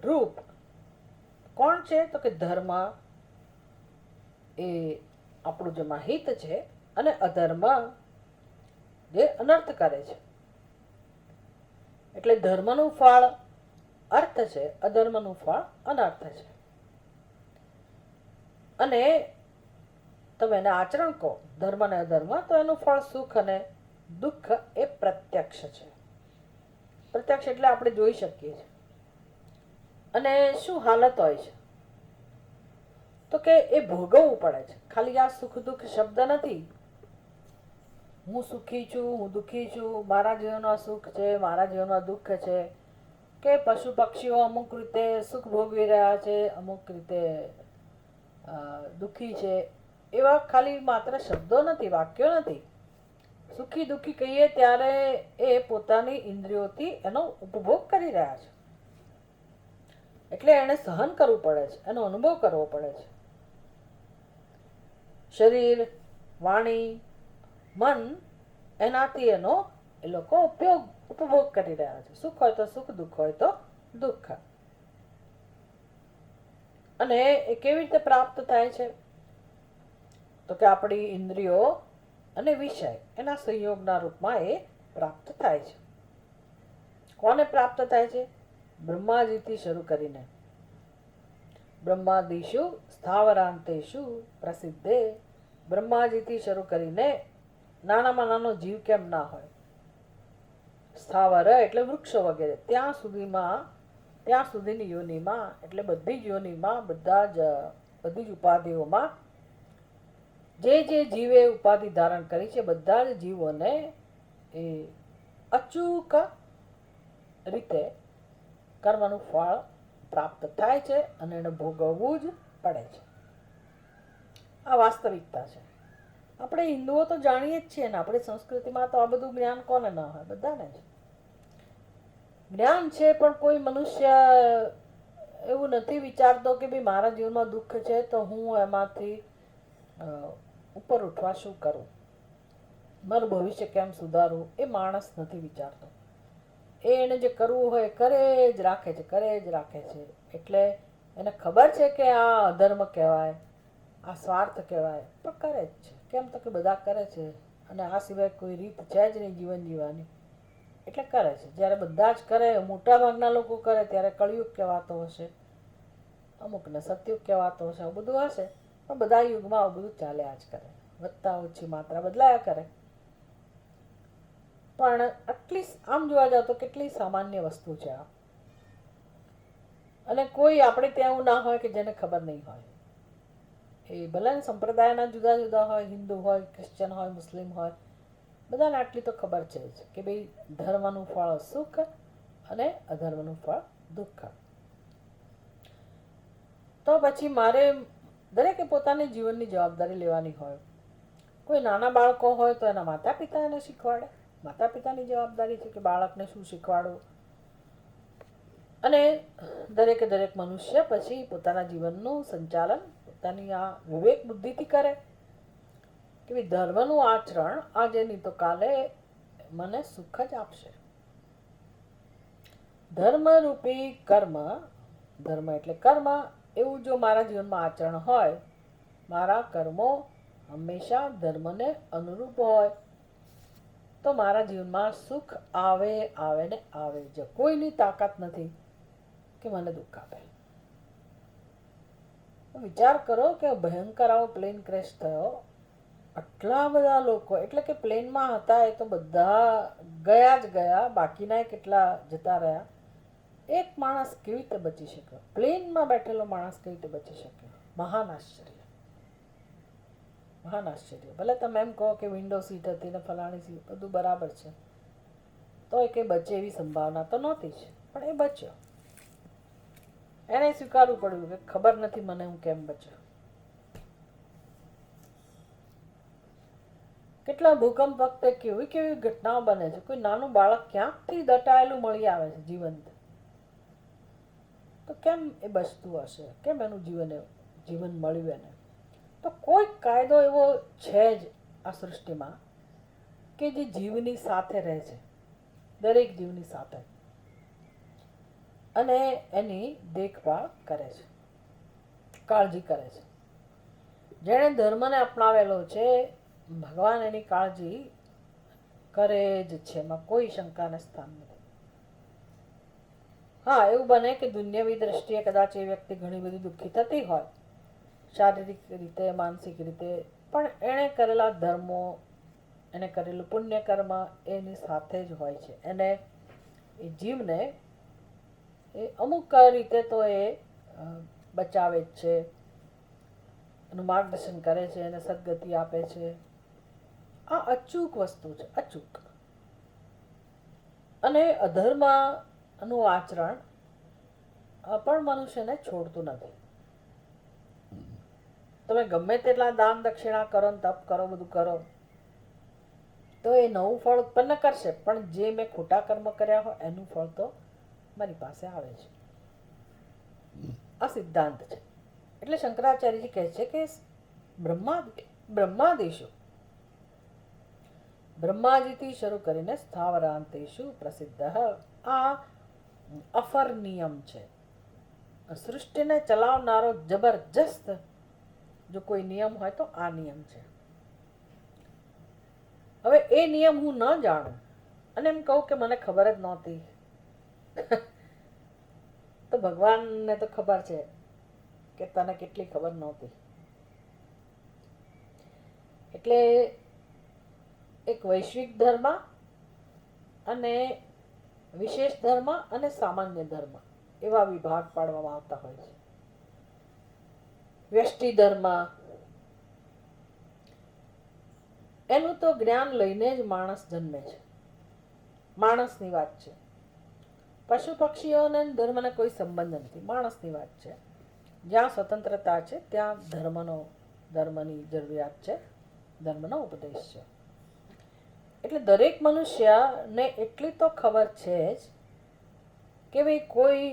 રૂપ કોણ છે? તો કે ધર્મ એ આપણું જે હિત છે, અને અધર્મ જે અનર્થ કરે છે. એટલે ધર્મનું ફળ અર્થ છે, અધર્મનું ફળ અનર્થ છે. અને તમે એને આચરણ કહો ધર્મ અને અધર્મ, તો એનું ફળ સુખ અને દુઃખ એ પ્રત્યક્ષ છે. પ્રત્યક્ષ એટલે આપણે જોઈ શકીએ છીએ. અને શું હાલત હોય છે? તો કે એ ભોગવવું પડે છે. ખાલી આ સુખ દુઃખ શબ્દ નથી. હું સુખી છું, હું દુઃખી છું, મારા જીવનમાં સુખ છે, મારા જીવનમાં દુઃખ છે, કે પશુ પક્ષીઓ અમુક રીતે સુખ ભોગવી રહ્યા છે, અમુક રીતે દુઃખી છે. એવા ખાલી માત્ર શબ્દો નથી, વાક્યો નથી. સુખી દુઃખી કહીએ ત્યારે એ પોતાની ઇન્દ્રિયોથી એનો ઉપભોગ કરી રહ્યા છે, એટલે એને સહન કરવું પડે છે, એનો અનુભવ કરવો પડે છે. શરીર, વાણી, મન, એનાથી એનો એ લોકો ઉપભોગ કરી રહ્યા છે. સુખ હોય તો સુખ, દુઃખ હોય તો દુઃખ. અને એ કેવી રીતે પ્રાપ્ત થાય છે? તો કે આપણી ઇન્દ્રિયો અને વિષય એના સંયોગના રૂપમાં એ પ્રાપ્ત થાય છે. કોને પ્રાપ્ત થાય છે? બ્રહ્માજીથી શરૂ કરીને બ્રહ્માદિષુ સ્થાવરાંતેષુ પ્રસિદ્ધે, બ્રહ્માજીથી શરૂ કરીને નાનામાં નાનો જીવ કેમ ના હોય, સ્થાવર એટલે વૃક્ષો વગેરે, ત્યાં સુધીની યોનિમાં, એટલે બધી જ યોનિમાં, બધી જ ઉપાધિઓમાં જે જીવે ઉપાધિ ધારણ કરી છે, બધા જ જીવોને એ અચૂક રીતે કર્મનું ફળ પ્રાપ્ત થાય છે અને એને ભોગવવું જ પડે છે. આ વાસ્તવિકતા છે. આપણે હિન્દુઓ તો જાણીએ જ છીએ ને, આપણી સંસ્કૃતિમાં તો આ બધું જ્ઞાન કોને ન હોય? બધાને જ જ્ઞાન છે. પણ કોઈ મનુષ્ય એવું નથી વિચારતો કે ભાઈ મારા જીવનમાં દુઃખ છે તો હું એમાંથી ઉપર ઉઠવા શું કરું, મારું ભવિષ્ય કેમ સુધારવું, એ માણસ નથી વિચારતો. એને જે કરવું હોય કરે જ રાખે છે. એટલે એને ખબર છે કે આ અધર્મ કહેવાય, આ સ્વાર્થ કહેવાય, પણ કરે જ છે. કેમ તો કે બધા કરે છે અને આ સિવાય કોઈ રીત છે જ નહીં જીવન જીવવાની, એટલે કરે છે. જ્યારે બધા જ કરે, મોટા ભાગના લોકો કરે, ત્યારે કળિયુગ કહેવાતો હશે, અમુકને સતયુગ કહેવાતો હશે, આવું બધું હશે. પણ બધા યુગમાં આવું બધું ચાલ્યા જ કરે, વધતા ઓછી માત્રા બદલાયા કરે. પણ આટલી આમ જોવા જાવ તો કેટલી સામાન્ય વસ્તુ છે આ. અને કોઈ આપણે ત્યાં એવું ના હોય કે જેને ખબર નહીં હોય. એ ભલે સંપ્રદાયના જુદા જુદા હોય, હિન્દુ હોય, ક્રિશ્ચન હોય, મુસ્લિમ હોય, બધાને આટલી તો ખબર છે જ કે ભાઈ ધર્મનું ફળ સુખ અને અધર્મનું ફળ દુઃખ. તો પછી મારે દરેકે પોતાની જીવનની જવાબદારી લેવાની હોય. કોઈ નાના બાળકો હોય તો એના માતા પિતા એને શીખવાડે, માતા પિતાની જવાબદારી છે કે બાળકને શું શીખવાડવું. અને દરેક મનુષ્ય પછી પોતાના જીવનનું સંચાલન પોતાની આ વિવેક બુદ્ધિથી કરે કે ધર્મનું આચરણ આજે નહીં તો કાલે મને સુખ જ આપશે. ધર્મરૂપી કર્મ, ધર્મ એટલે કર્મ, એવું જો મારા જીવનમાં આચરણ હોય, મારા કર્મો હંમેશા ધર્મને અનુરૂપ હોય, તો મારા જીવનમાં સુખ આવે ને આવે જ. કોઈની તાકાત નથી કે મને દુઃખ આપે. વિચાર કરો કે ભયંકર આવો પ્લેન ક્રેશ થયો, આટલા બધા લોકો, એટલે કે પ્લેનમાં હતા એ તો બધા ગયા જ ગયા, બાકીના કેટલા જતા રહ્યા. એક માણસ કેવી રીતે બચી શક્યો? પ્લેનમાં બેઠેલો માણસ કેવી રીતે બચી શક્યો? મહાન આશ્ચર્ય, મહાન આશ્ચર્ય. ભલે તમે એમ કહો કે વિન્ડો સીટ હતી ને ફલાણી સીટ, બધું બરાબર છે, તો એ કંઈ બચે એવી સંભાવના તો નહોતી જ, પણ એ બચ્યો. એને સ્વીકારવું પડ્યું કે ખબર નથી મને હું કેમ બચ્યો. કેટલા ભૂકંપ વખતે કેવી કેવી ઘટનાઓ બને છે. કોઈ નાનું બાળક ક્યાંકથી દટાયેલું મળી આવે છે જીવંત, તો કેમ એ બચતું હશે? કેમ એનું જીવન મળ્યું એને? તો કોઈ કાયદો એવો છે જ આ સૃષ્ટિમાં કે જે જીવની સાથે રહે છે, દરેક જીવની સાથે, અને એની દેખભાળ કરે છે, કાળજી કરે છે. જેણે ધર્મને અપનાવેલો છે, ભગવાન એની કાળજી કરે જ છે, એમાં કોઈ શંકાને સ્થાન નથી. હા, એવું બને કે દુન્યવી દ્રષ્ટિએ કદાચ એ વ્યક્તિ ઘણી બધી દુઃખી થતી હોય, શારીરિક રીતે, માનસિક રીતે, પણ એણે કરેલા ધર્મો, એને કરેલું પુણ્ય કર્મ એની સાથે જ હોય છે. એને એ જીવને એ અમુક રીતે તો એ બચાવે જ છે, એનું માર્ગદર્શન કરે છે, એને સદગતિ આપે છે. આ અચૂક વસ્તુ છે, અચૂક. અને અધર્મનું આચરણ પણ મનુષ્યને છોડતું નથી. તમે ગમે તેટલા દાન દક્ષિણા કરો, તપ કરો, બધું કરો, તો એ નવું ફળ ઉત્પન્ન કરશે, પણ જે મેં ખોટા કર્મ કર્યા હોય એનું ફળ તો મારી પાસે આવે છે. આ સિદ્ધાંત છે. એટલે શંકરાચાર્યજી કહે છે કે બ્રહ્માદિશુ બ્રહ્માજીથી શરૂ કરીને સ્થાવરાંતેશુ પ્રસિદ્ધ આ અફર નિયમ છે. સૃષ્ટિને ચલાવનારો જબરજસ્ત જો કોઈ નિયમ હોય તો આ નિયમ છે. હવે એ નિયમ હું ન જાણું અને એમ કહું કે મને ખબર જ નહોતી, તો ભગવાનને તો ખબર છે કે તને કેટલી ખબર નહોતી. એટલે એક વૈશ્વિક ધર્મ અને વિશેષ ધર્મ અને સામાન્ય ધર્મ એવા વિભાગ પાડવામાં આવતા હોય છે. વ્યષ્ટિ ધર્મ એનું તો જ્ઞાન લઈને જ માણસ જન્મે છે, માણસની વાત છે. પશુ પક્ષીઓને ધર્મને કોઈ સંબંધ નથી, માણસની વાત છે. જ્યાં સ્વતંત્રતા છે ત્યાં ધર્મની જરૂરિયાત છે, ધર્મનો ઉપદેશ છે. એટલે દરેક મનુષ્યને એટલી તો ખબર છે જ કે ભાઈ કોઈ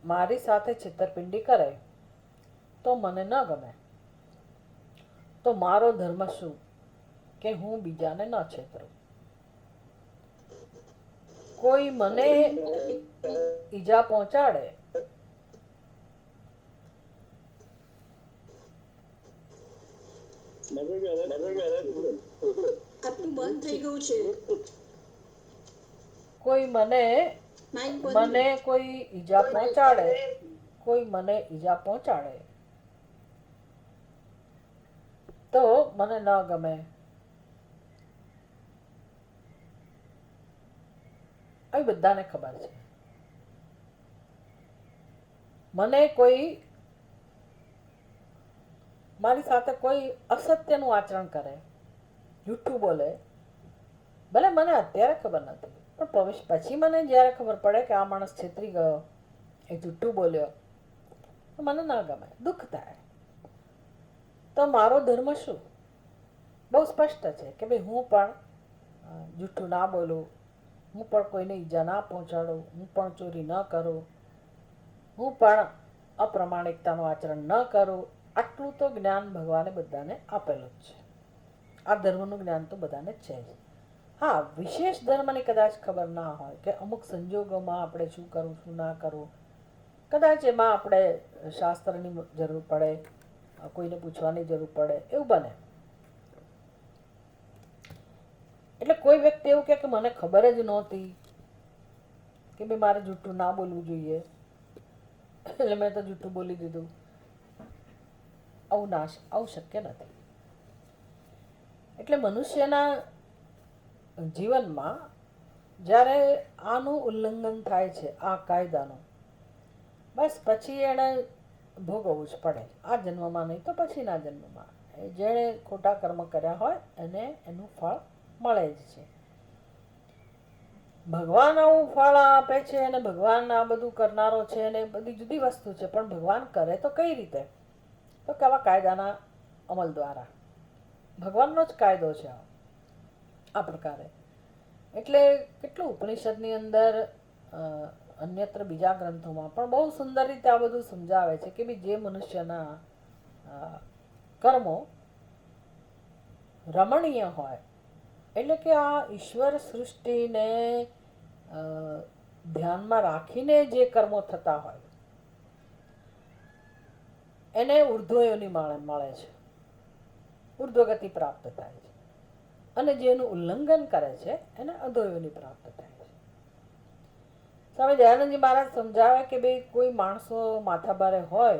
મારી સાથે છેતરપિંડી કરે તો મને ન ગમે, તો મારો ધર્મ શું કે હું બીજાને ન છેતરું. કોઈ મને ઈજા પહોંચાડે કોઈ મને ઈજા પહોંચાડે તો મને ન ગમે. એ બધાને ખબર છે. મને કોઈ મારી સાથે કોઈ અસત્યનું આચરણ કરે, જૂઠું બોલે, ભલે મને અત્યારે ખબર નથી પણ પછી મને જ્યારે ખબર પડે કે આ માણસ છેતરી ગયો, એ જૂઠું બોલ્યો, તો મને ના ગમે, દુઃખ થાય. તો મારો ધર્મ શું? બહુ સ્પષ્ટ છે કે ભાઈ હું પણ જૂઠું ના બોલું, હું પણ કોઈને ઈજા ના પહોંચાડું, હું પણ ચોરી ન કરું, હું પણ અપ્રમાણિકતાનું આચરણ ન કરું. આટલું તો જ્ઞાન ભગવાને બધાને આપેલું જ છે. આ ધર્મનું જ્ઞાન તો બધાને છે જ. હા, વિશેષ ધર્મની કદાચ ખબર ના હોય કે અમુક સંજોગોમાં આપણે શું કરવું શું ના કરવું, કદાચ એમાં આપણે શાસ્ત્રની જરૂર પડે, કોઈને પૂછવાની જરૂર પડે, એવું બને. એટલે કોઈ વ્યક્તિ એવું કે મને ખબર જ નહોતી કે ભાઈ મારે જૂઠું ના બોલવું જોઈએ એટલે મેં તો જૂઠું બોલી દીધું, આવું શક્ય નથી. એટલે મનુષ્યના જીવનમાં જ્યારે આનું ઉલ્લંઘન થાય છે, આ કાયદાનું, બસ પછી એણે ભોગવવું જ પડે. આ જન્મમાં નહીં તો પછીના જન્મમાં જેણે ખોટા કર્મ કર્યા હોય એને એનું ફળ મળે જ છે. ભગવાન આવું ફળ આપે છે અને ભગવાન આ બધું કરનારો છે અને બધી જુદી વસ્તુ છે, પણ ભગવાન કરે તો કઈ રીતે? તો કેવા કાયદાના અમલ દ્વારા. ભગવાનનો જ કાયદો છે આ પ્રકારે. એટલે કેટલું ઉપનિષદની અંદર અન્યત્ર બીજા ગ્રંથોમાં પણ બહુ સુંદર રીતે આ બધું સમજાવે છે કે ભાઈ જે મનુષ્યના કર્મો રમણીય હોય, એટલે કે આ ઈશ્વર સૃષ્ટિને ધ્યાનમાં રાખીને જે કર્મો થતા હોય એને ઉર્ધ્વયોની મળે છે, ઉર્ધ્વગતિ પ્રાપ્ત થાય છે. અને જેનું ઉલ્લંઘન કરે છે એને અધોયોની પ્રાપ્ત થાય છે. સ્વામી દયાનંદજી મહારાજ સમજાવે કે ભાઈ કોઈ માણસો માથાભારે હોય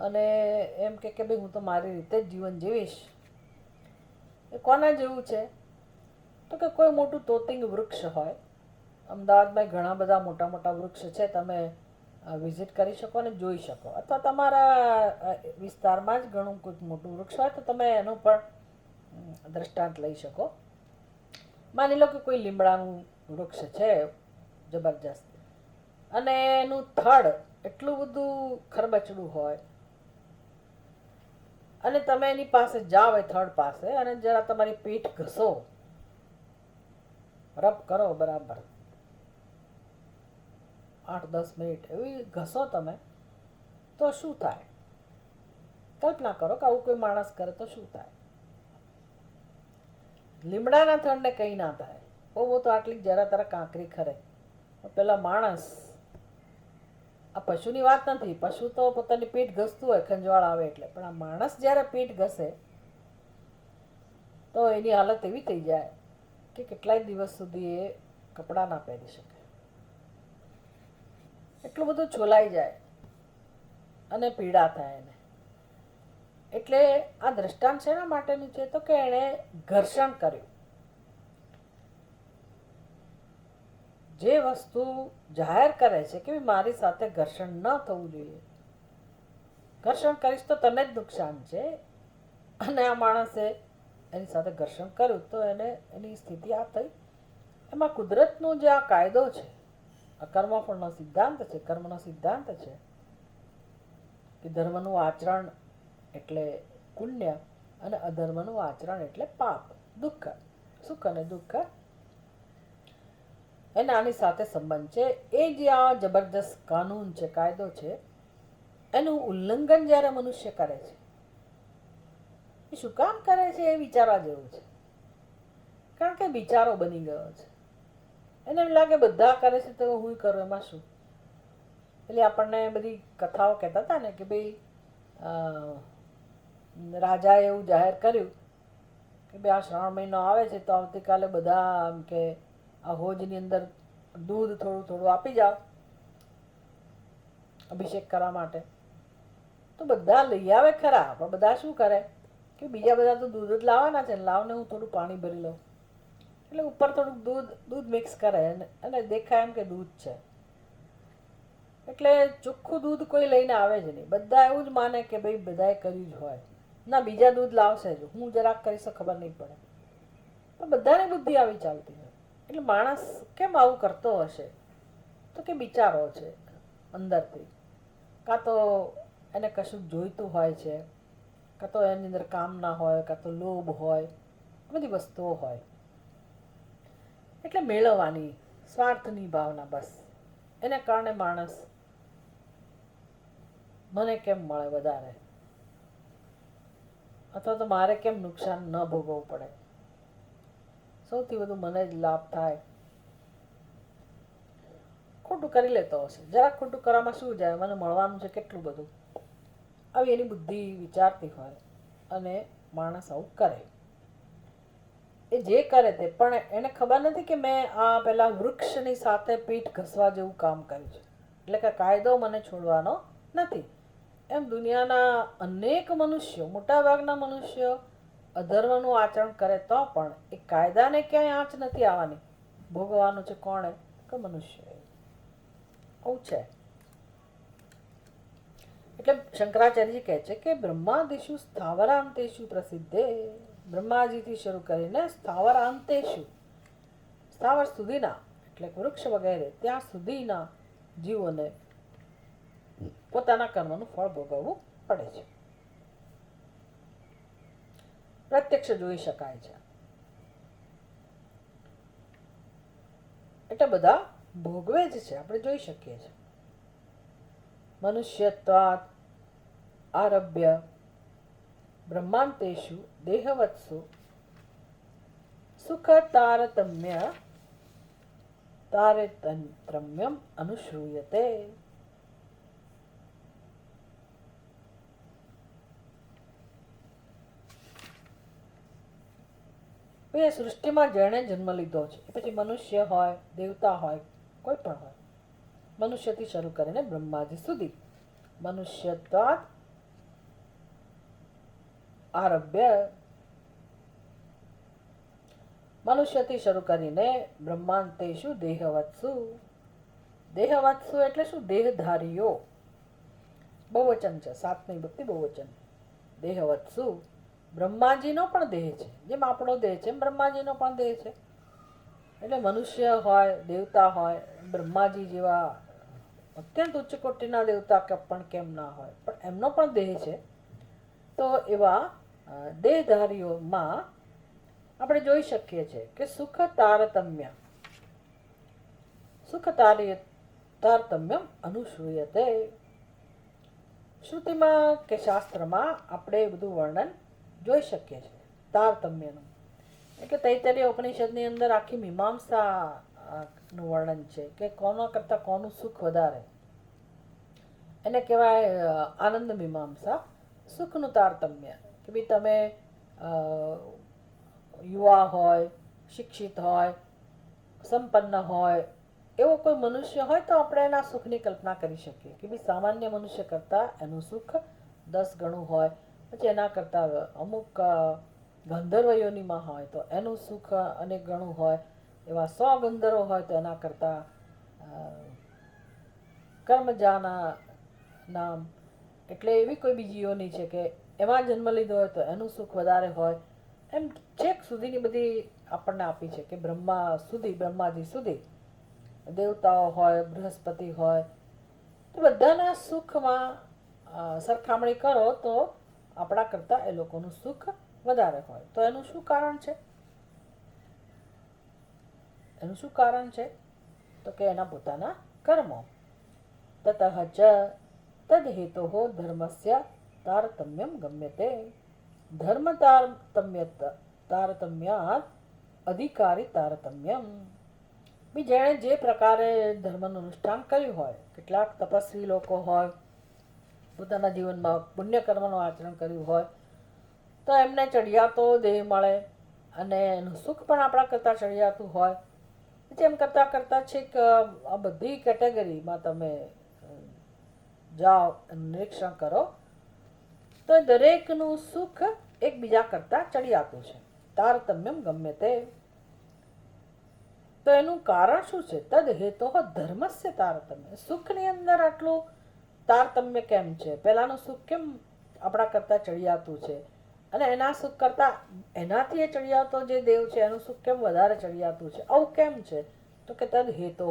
અને એમ કે ભાઈ હું તો મારી રીતે જ જીવન જીવીશ, એ કોના જેવું છે? તો કે કોઈ મોટું તોતિંગ વૃક્ષ હોય, અમદાવાદમાં ઘણા બધા મોટા મોટા વૃક્ષ છે, તમે વિઝિટ કરી શકો અને જોઈ શકો, અથવા તમારા વિસ્તારમાં જ ઘણું કોઈ મોટું વૃક્ષ હોય તો તમે એનું પણ દ્રષ્ટાંત લઈ શકો. માની લો કે કોઈ લીમડાનું વૃક્ષ છે જબરજસ્ત, અને એનું થડ એટલું બધું ખરબચડું હોય અને તમે એની પાસે જાઓ એ થડ પાસે અને જરા તમારી પીઠ ઘસો રબ કરો બરાબર 8-10 મિનિટ એવી ઘસો તમે, તો શું થાય? કલ્પના કરો કે આવું કોઈ માણસ કરે તો શું થાય? લીમડાના થડને કંઈ ના થાય. બહુ તો આટલી જરા તારા કાંકરી ખરે. પેલા માણસ, આ પશુની વાત નથી, પશુ તો પોતાની પીઠ ઘસતું હોય ખંજવાળ આવે એટલે, પણ આ માણસ જ્યારે પીઠ ઘસે તો એની હાલત એવી થઈ જાય કે કેટલાય દિવસ સુધી એ કપડાં ના પહેરી શકે, એટલું બધું છોલાઈ જાય અને પીડા થાય એને. એટલે આ દ્રષ્ટાંત શેના માટેનું છે? તો કે એણે ઘર્ષણ કર્યું. જે વસ્તુ જાહેર કરે છે કે મારી સાથે ઘર્ષણ ન થવું જોઈએ, ઘર્ષણ કરીશ તો તને જ નુકસાન છે, અને આ માણસે એની સાથે ઘર્ષણ કર્યું તો એને એની સ્થિતિ આ થઈ. એમાં કુદરતનો જે આ કાયદો છે, આ કર્મફળનો સિદ્ધાંત છે, કર્મનો સિદ્ધાંત છે કે ધર્મનું આચરણ એટલે પુણ્ય અને અધર્મનું આચરણ એટલે પાપ, દુઃખ, સુખ અને દુઃખ, એને આની સાથે સંબંધ છે. એ જે આ જબરદસ્ત કાનૂન છે, કાયદો છે, એનું ઉલ્લંઘન જ્યારે મનુષ્ય કરે છે, એ શું કામ કરે છે એ વિચારવા જેવું છે. કારણ કે વિચારો બની ગયો છે. એને એમ લાગે બધા કરે છે તો હું કરું, એમાં શું? એટલે આપણને બધી કથાઓ કહેતા હતા ને કે ભાઈ રાજાએ એવું જાહેર કર્યું કે ભાઈ આ શ્રાવણ મહિનો આવે છે તો આવતીકાલે બધા કે આ હોજની અંદર દૂધ થોડું થોડું આપી જાઓ અભિષેક કરવા માટે. તો બધા લઈ આવે ખરા, પણ બધા શું કરે કે બીજા બધા તો દૂધ જ લાવવાના છે, લાવને હું થોડું પાણી ભરી લઉં. એટલે ઉપર થોડુંક દૂધ મિક્સ કરે અને દેખાય એમ કે દૂધ છે. એટલે ચોખ્ખું દૂધ કોઈ લઈને આવે જ નહીં. બધા એવું જ માને કે ભાઈ બધાએ કર્યું જ હોય, ના બીજા દૂધ લાવશે જ, હું જરાક કરીશ ખબર નહીં પડે. પણ બધાની બુદ્ધિ આવી ચાલતી હોય. એટલે માણસ કેમ આવું કરતો હશે? તો કે વિચારો છે અંદરથી, કાં તો એને કશું જોઈતું હોય છે, કાં તો એની અંદર કામના હોય, કાં તો લોભ હોય, બધી વસ્તુઓ હોય. એટલે મેળવવાની સ્વાર્થની ભાવના, બસ એને કારણે માણસ મને કેમ મળે વધારે, અથવા તો મારે કેમ નુકસાન ન ભોગવવું પડે, સૌથી વધુ મને જ લાભ થાય. ખોટું કરી લેતો હશે, જરાક ખોટું કરવામાં શું જાય, મને મળવાનું છે કેટલું બધું, આવી એની બુદ્ધિ વિચારતી હોય અને માણસ આવું કરે. એ જે કરે તે, પણ એને ખબર નથી કે મેં આ પેલા વૃક્ષની સાથે પીઠ ઘસવા જેવું કામ કર્યું છે, એટલે કે કાયદો મને છોડવાનો નથી. એમ દુનિયાના અનેક મનુષ્યો, મોટાભાગના મનુષ્યો અધર્મનું આચરણ કરે તો પણ એ કાયદાને ક્યાંય આંચ નથી આવવાની. ભોગવવાનું છે કોણે? કે મનુષ્ય. આવું છે. એટલે શંકરાચાર્યજી કહે છે કે બ્રહ્માદિશુ સ્થાવરાંતેશુ પ્રસિદ્ધે, બ્રહ્માજીથી શરૂ કરીને સ્થાવરાંતેશુ, સ્થાવર સુધીના એટલે વૃક્ષ વગેરે ત્યાં સુધીના જીવોને પોતાના કર્મનું ફળ ભોગવવું પડે છે. પ્રત્યક્ષ જોઈ શકાય છે. એટલે બધા ભોગવે જ છે, આપણે જોઈ શકીએ છીએ. મનુષ્યત્વાદ આરભ્ય બ્રહ્માંતેષુ દેહવત્સુ સુખ તારતમ્યમ અનુશ્રૂયતે. એ સૃષ્ટિમાં જેણે જન્મ લીધો છે, પછી મનુષ્ય હોય, દેવતા હોય, કોઈ પણ હોય, મનુષ્યથી શરૂ કરીને બ્રહ્માજી સુધી, મનુષ્યત્વાદ આરભ્ય, મનુષ્યથી શરૂ કરીને બ્રહ્માંતેશુ દેહવત્સુ, દેહવત્સુ એટલે શું? દેહધારીઓ, બહુવચન છે, સાતમી ભક્તિ બહુવચન. દેહવત્સુ, બ્રહ્માજીનો પણ દેહ છે, જેમ આપણો દેહ છે એમ બ્રહ્માજીનો પણ દેહ છે. એટલે મનુષ્ય હોય, દેવતા હોય, બ્રહ્માજી જેવા અત્યંત ઉચ્ચ કોટીના દેવતા પણ કેમ ના હોય, પણ એમનો પણ દેહ છે. તો એવા દેહધારીઓમાં આપણે જોઈ શકીએ છીએ કે સુખ તારતમ્ય, સુખ તારતમ્યમ અનુશ્રૂયતે. શ્રુતિમાં કે શાસ્ત્રમાં આપણે બધું વર્ણન જોઈ શકીએ છીએ તારતમ્યનું. એટલે તૈતરીય ઉપનિષદની અંદર આખી મીમાંસા નું વર્ણન છે કે કોના કરતાં કોનું સુખ વધારે. એને કહેવાય આનંદ મીમાંસા, સુખનું તારતમ્ય. કે ભાઈ તમે યુવા હોય, શિક્ષિત હોય, સંપન્ન હોય, એવો કોઈ મનુષ્ય હોય તો આપણે એના સુખની કલ્પના કરી શકીએ કે ભાઈ સામાન્ય મનુષ્ય કરતાં એનું સુખ 10 ગણું હોય. પછી એના કરતાં અમુક ગંધર્વ યોનિમાં હોય તો એનું સુખ અનેક ગણું હોય. એવા 100 ગંધર્વ હોય તો એના કરતાં કર્મજાના નામ એટલે એવી કોઈ બીજી યોની છે કે એમાં જન્મ લીધો હોય તો એનું સુખ વધારે હોય. એમ છેક સુધીની બધી આપણને આપી છે કે બ્રહ્માજી સુધી દેવતાઓ હોય, બૃહસ્પતિ હોય, તો બધાના સુખમાં સરખામણી કરો તો આપણા કરતાં એ લોકોનું સુખ વધારે હોય. તો એનું શું કારણ છે? એનું શું કારણ છે? તો કે એના પોતાના કર્મો. તતઃ ચ તદ્હેતોઃ ધર્મસ્ય તારતમ્યમ ગમ્યતે. ધર્મ તારતમ્યાત અધિકારી તારતમ્યમ. જેણે જે પ્રકારે ધર્મનું અનુષ્ઠાન કર્યું હોય, કેટલાક તપસ્વી લોકો હોય, પોતાના જીવનમાં પુણ્ય કર્મનું આચરણ કર્યું હોય તો એમને ચડિયાતો દેહ મળે અને એનું સુખ પણ આપણા કરતાં ચડિયાતું હોય. જેમ કરતાં કરતાં છેક આ બધી કેટેગરીમાં તમે જાઓ, નિરીક્ષણ કરો તો દરેકનું સુખ એકબીજા કરતાં ચડિયાતું છે. તારતમ્યમ ગમે તે. તો એનું કારણ શું છે? તદ હેતો ધર્મસ્ય તારતમ્ય. સુખની અંદર આટલું તારતમ્ય કેમ છે? પહેલાનું સુખ કેમ આપણા કરતાં ચડિયાતું છે અને એના સુખ કરતાં એનાથી એ ચડિયાતો જે દેવ છે એનું સુખ કેમ વધારે ચડિયાતું છે? આવું કેમ છે? તો કે તદ હેતો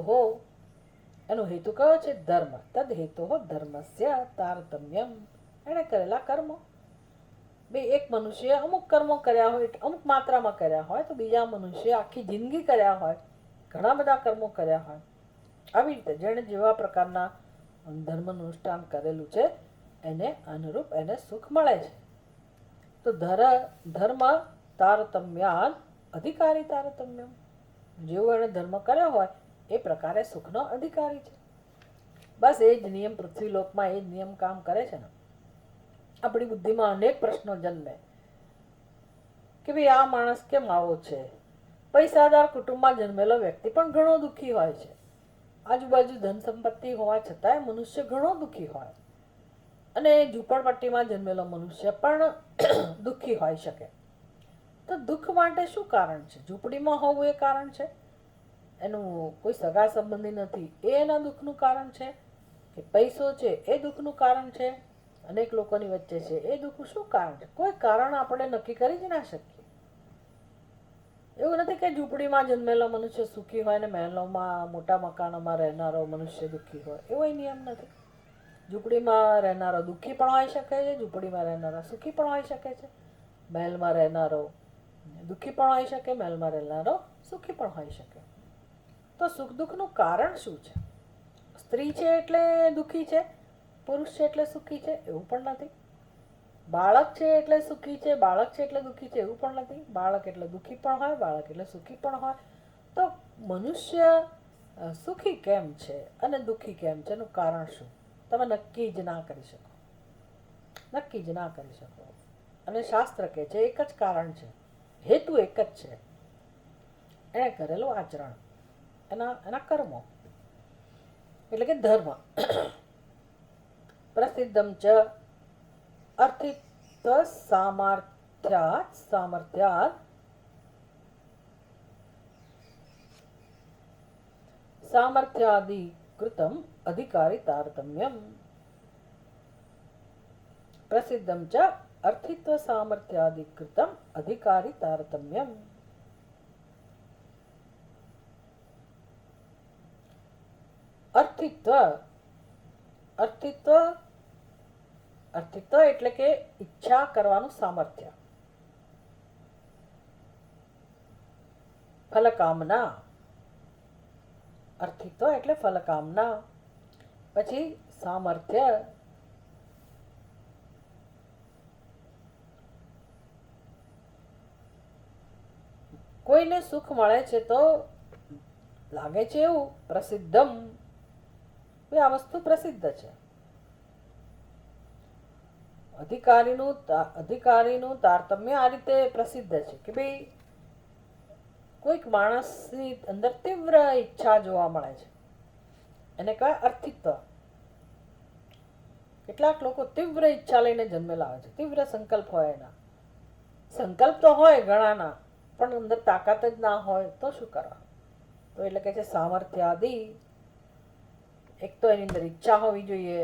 એનો હેતુ કયો છે? ધર્મ. તદ હેતો ધર્મસ્ય તારતમ્યમ. એણે કરેલા કર્મો. ભાઈ એક મનુષ્ય અમુક કર્મો કર્યા હોય, અમુક માત્રામાં કર્યા હોય, તો બીજા મનુષ્ય આખી જિંદગી કર્યા હોય, ઘણા બધા કર્મો કર્યા હોય. આવી રીતે જેણે જેવા પ્રકારના ધર્મનું અનુષ્ઠાન કરેલું છે એને અનુરૂપ એને સુખ મળે છે. તો ધર્મ તારતમ્યાન અધિકારી તારતમ્યમ. જેવો એણે ધર્મ કર્યો હોય એ પ્રકારે સુખનો અધિકારી છે. બસ એ જ નિયમ પૃથ્વીલોકમાં એ જ નિયમ કામ કરે છે ને. આપણી બુદ્ધિમાં અનેક પ્રશ્નો જન્મે કે ભાઈ આ માણસ કેમ આવો છે? પૈસાદાર કુટુંબમાં જન્મેલો વ્યક્તિ પણ ઘણો દુઃખી હોય છે. આજુબાજુ ધન સંપત્તિ હોવા છતાંય મનુષ્ય ઘણો દુઃખી હોય. અને ઝૂંપડપટ્ટીમાં જન્મેલો મનુષ્ય પણ દુઃખી હોઈ શકે. તો દુઃખ માટે શું કારણ છે? ઝૂંપડીમાં હોવું એ કારણ છે? એનું કોઈ સગા સંબંધી નથી એ એના દુઃખનું કારણ છે? કે પૈસો છે એ દુઃખનું કારણ છે? અનેક લોકોની વચ્ચે છે એ દુઃખનું શું કારણ છે? કોઈ કારણ આપણે નક્કી કરી જ ના શકીએ. એવું નથી કે ઝૂંપડીમાં જન્મેલો મનુષ્ય સુખી હોય ને મહેલોમાં મોટા મકાનોમાં રહેનારો મનુષ્ય દુઃખી હોય. એવો નિયમ નથી. ઝૂંપડીમાં રહેનારો દુઃખી પણ હોઈ શકે છે, ઝૂંપડીમાં રહેનારા સુખી પણ હોઈ શકે છે. મહેલમાં રહેનારો દુઃખી પણ હોઈ શકે, મહેલમાં રહેનારો સુખી પણ હોઈ શકે. તો સુખ દુઃખનું કારણ શું છે? સ્ત્રી છે એટલે દુઃખી છે, પુરુષ છે એટલે સુખી છે એવું પણ નથી. બાળક છે એટલે સુખી છે, બાળક છે એટલે દુઃખી છે એવું પણ નથી. બાળક એટલે દુઃખી પણ હોય, બાળક એટલે સુખી પણ હોય. તો મનુષ્ય સુખી કેમ છે અને દુઃખી કેમ છે એનું કારણ શું? તમે નક્કી જ ના કરી શકો. નક્કી જ ના કરી શકો. અને શાસ્ત્ર કહે છે એક જ કારણ છે, હેતુ એક જ છે. એણે કરેલું આચરણ, એના કર્મો એટલે કે ધર્મ. પ્રસિદ્ધમ ચ અર્થિત્વ સામર્થ્યાદિકૃતમ અધિકારી તારતમ્યમ. પ્રસિદ્ધમ ચ અર્થિત્વ સામર્થ્યાદિકૃતમ અધિકારી તારતમ્યમ. અર્થિત્વ એટલે કે ઈચ્છા કરવાનું સામર્થ્ય, ફલકામના અર્થિત્વ એટલે ફલકામના. પછી સામર્થ્ય, કોઈને સુખ મળે છે તો લાગે છે એવું પ્રસિદ્ધમ, આ વસ્તુ પ્રસિદ્ધ છે. અધિકારીનું તારતમ્ય આ રીતે પ્રસિદ્ધ છે કે ભાઈ કોઈક માણસની અંદર તીવ્ર ઈચ્છા જોવા મળે છે, એને કહેવાય અર્થિત્વ. કેટલાક લોકો તીવ્ર ઈચ્છા લઈને જન્મેલા હોય છે, તીવ્ર સંકલ્પ હોય એના. સંકલ્પ તો હોય ઘણાના, પણ અંદર તાકાત જ ના હોય તો શું કરવા? તો એટલે કે છે સામર્થ્ય આદિ. એક તો એની અંદર ઈચ્છા હોવી જોઈએ,